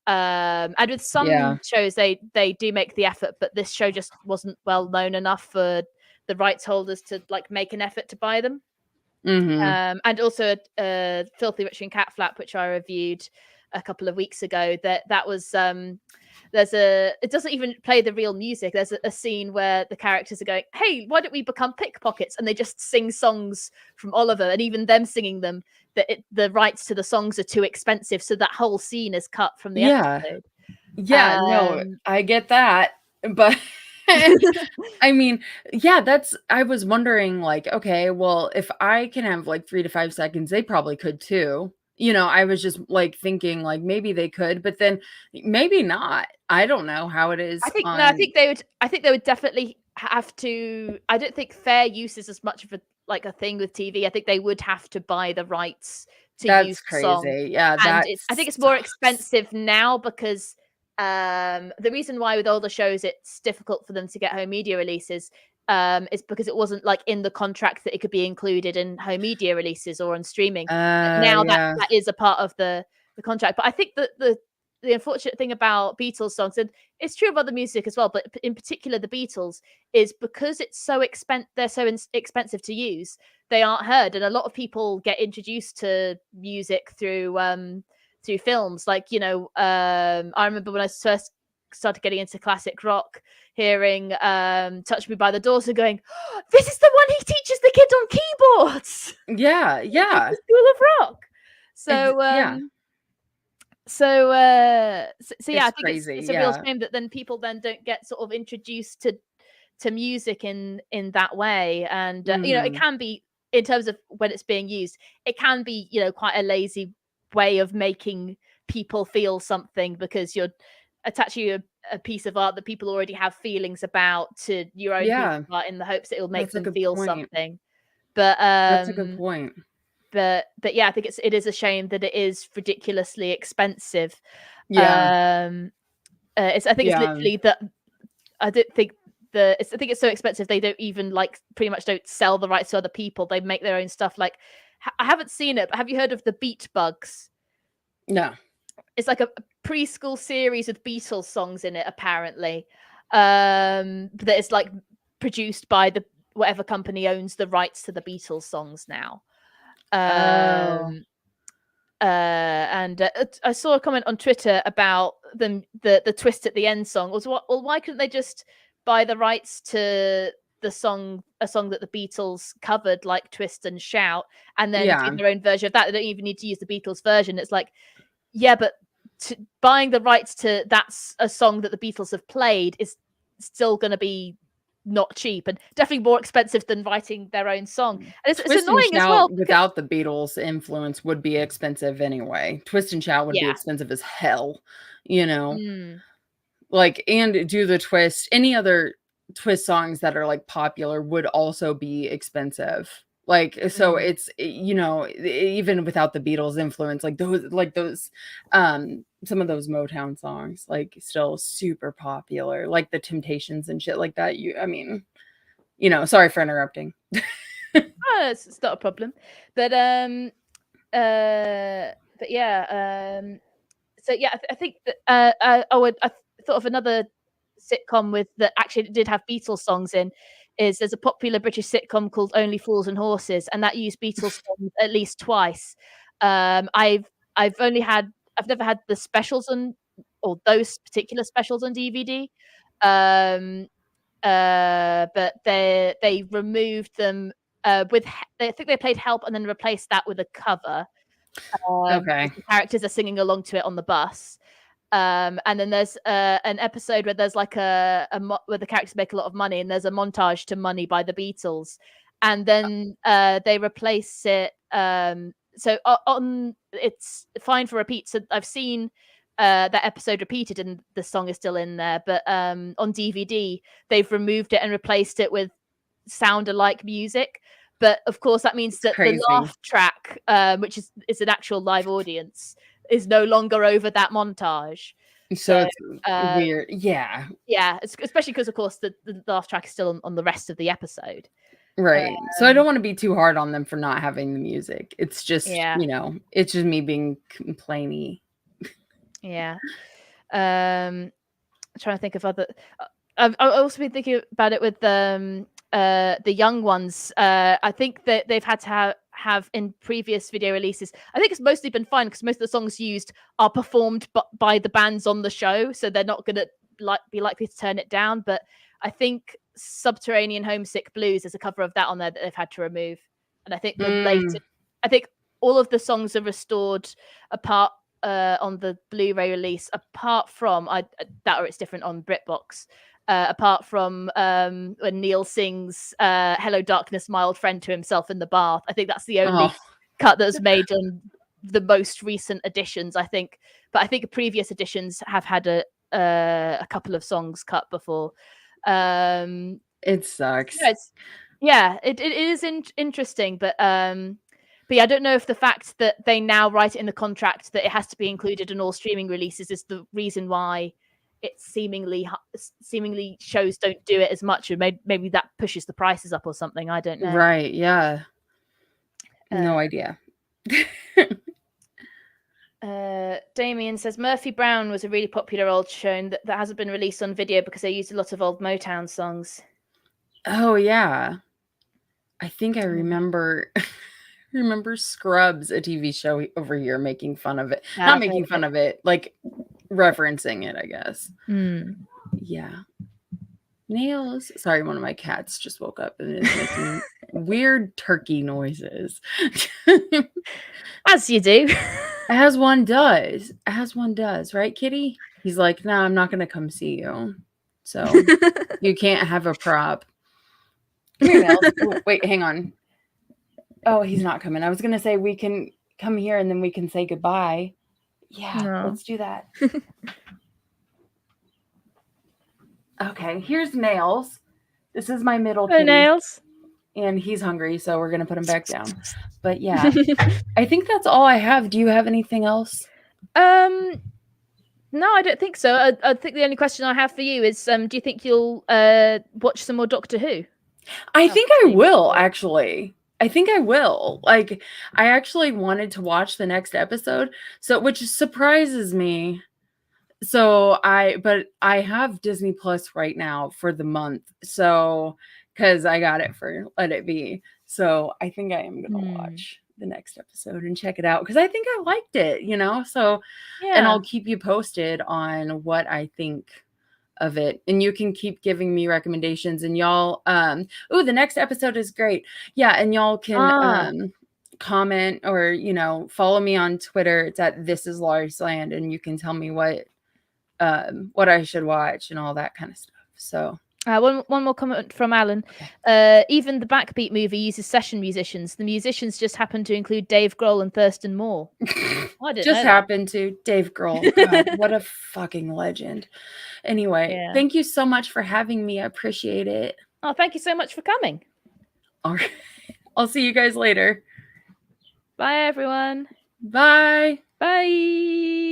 And with some shows, they do make the effort, but this show just wasn't well known enough for the rights holders to make an effort to buy them. Mm-hmm. And also Filthy Rich and Cat Flap, which I reviewed a couple of weeks ago. That was it doesn't even play the real music. There's a scene where the characters are going, "Hey, why don't we become pickpockets?" And they just sing songs from Oliver, and even them singing them, the rights to the songs are too expensive, so that whole scene is cut from the episode. Yeah, no, I get that, but I mean, I was wondering, okay, well, if I can have 3 to 5 seconds, they probably could too. I was just thinking maybe they could, but then maybe not. I don't know how it is. I think they would definitely have to. I don't think fair use is as much of a thing with TV. I think they would have to buy the rights to use the song. Crazy. Yeah, I think it's more expensive now because the reason why with older shows it's difficult for them to get home media releases is because it wasn't in the contract that it could be included in home media releases or on streaming. Now that is a part of the contract. But I think that the unfortunate thing about Beatles songs, and it's true of other music as well, but in particular the Beatles, is because it's so they're so expensive to use, they aren't heard, and a lot of people get introduced to music through films. I remember when I first started getting into classic rock, hearing Touch Me by the Doors and going, oh, this is the one he teaches the kids on keyboards. Yeah. It's the School of Rock. So I think it's a real shame that then people then don't get sort of introduced to music in that way. And it can be, in terms of when it's being used, it can be quite a lazy way of making people feel something, because you're attaching a piece of art that people already have feelings about to your own piece of art in the hopes that it'll make them feel something. But that's a good point. But I think it is a shame that it is ridiculously expensive. Yeah. I think it's literally that. I don't think I think it's so expensive they don't even pretty much don't sell the rights to other people. They make their own stuff. I haven't seen it, but have you heard of the Beat Bugs? No. It's a preschool series with Beatles songs in it, apparently. That it's produced by whatever company owns the rights to the Beatles songs now. And I saw a comment on Twitter about the twist at the end song was, well, why couldn't they just buy the rights to a song that the Beatles covered, like Twist and Shout, and then do their own version of that? They don't even need to use the Beatles version. It's but buying the rights to that's a song that the Beatles have played is still going to be not cheap, and definitely more expensive than writing their own song. And it's annoying as well. Without the Beatles influence would be expensive anyway. Twist and Shout would be expensive as hell, and do the twist. Any other twist songs that are like popular would also be expensive. Like, so it's, you know, even without the Beatles influence, like those some of those Motown songs, like still super popular, like the Temptations and shit like that. I mean, you know, sorry for interrupting. It's not a problem. But yeah, so yeah, I think that I thought of another sitcom with that actually did have Beatles songs in. There's a popular British sitcom called Only Fools and Horses, and that used Beatles songs at least twice. I've never had the specials or those particular specials on DVD. But they removed them I think they played Help and then replaced that with a cover. Okay. The characters are singing along to it on the bus. And then there's an episode where there's like where the characters make a lot of money, and there's a montage to Money by the Beatles. And then they replace it. So on it's Fine for Repeat. So I've seen that episode repeated and the song is still in there. But on DVD, they've removed it and replaced it with sound alike music. But of course, that means that the laugh track, which is an actual live audience, is no longer over that montage. So it's weird. Yeah. Yeah, especially because, of course, the laugh track is still on the rest of the episode. Right. So I don't want to be too hard on them for not having the music. It's just, you know, it's just me being complainy. Yeah. I'm trying to think of other. I've also been thinking about it with the young ones. I think that they've had to have in previous video releases. I think it's mostly been fine because most of the songs used are performed by the bands on the show, so they're not going to be likely to turn it down. But I think Subterranean Homesick Blues is a cover of that on there that they've had to remove. And I think I think all of the songs are restored apart on the Blu-ray release, apart from that, or it's different on BritBox. Apart from when Neil sings Hello Darkness, My Old Friend to himself in the bath. I think that's the only cut that was made on the most recent editions, I think. But I think previous editions have had a couple of songs cut before. It sucks. It is interesting, but yeah, I don't know if the fact that they now write it in the contract that it has to be included in all streaming releases is the reason why it seemingly shows don't do it as much, or maybe that pushes the prices up or something. I don't know. Right? Yeah. No idea. Damien says Murphy Brown was a really popular old show that hasn't been released on video because they used a lot of old Motown songs. Oh yeah, I think I remember. Remember Scrubs, a TV show over here, making fun of it. Not making fun of it, like referencing it, I guess. Yeah. Nails. Sorry, one of my cats just woke up and is making weird turkey noises. As you do. As one does. Right, kitty? He's like, no, I'm not going to come see you. So you can't have a prop. Come here, Nails. Oh, wait, hang on. Oh, he's not coming. I was going to say we can come here and then we can say goodbye. Yeah, let's do that. Okay, here's Nails. This is my middle kitty. Nails. And he's hungry, so we're going to put him back down. But yeah, I think that's all I have. Do you have anything else? No, I don't think so. I think the only question I have for you is, do you think you'll watch some more Doctor Who? I think I will, actually. I think I will. Like, I actually wanted to watch the next episode, which surprises me. But I have Disney Plus right now for the month. So, because I got it for Let It Be. So I think I am going to watch the next episode and check it out because I think I liked it, you know? So, and I'll keep you posted on what I think of it, and you can keep giving me recommendations, and y'all the next episode is great. Yeah, and y'all can comment or, you know, follow me on Twitter. It's at This Is Lars Land, and you can tell me what I should watch and all that kind of stuff. So One more comment from Alan. Even the Backbeat movie uses session musicians. The musicians just happen to include Dave Grohl and Thurston Moore. I didn't Just know happened to Dave Grohl. God, what a fucking legend. Anyway, thank you so much for having me. I appreciate it. Oh, thank you so much for coming. All right. I'll see you guys later. Bye, everyone. Bye. Bye.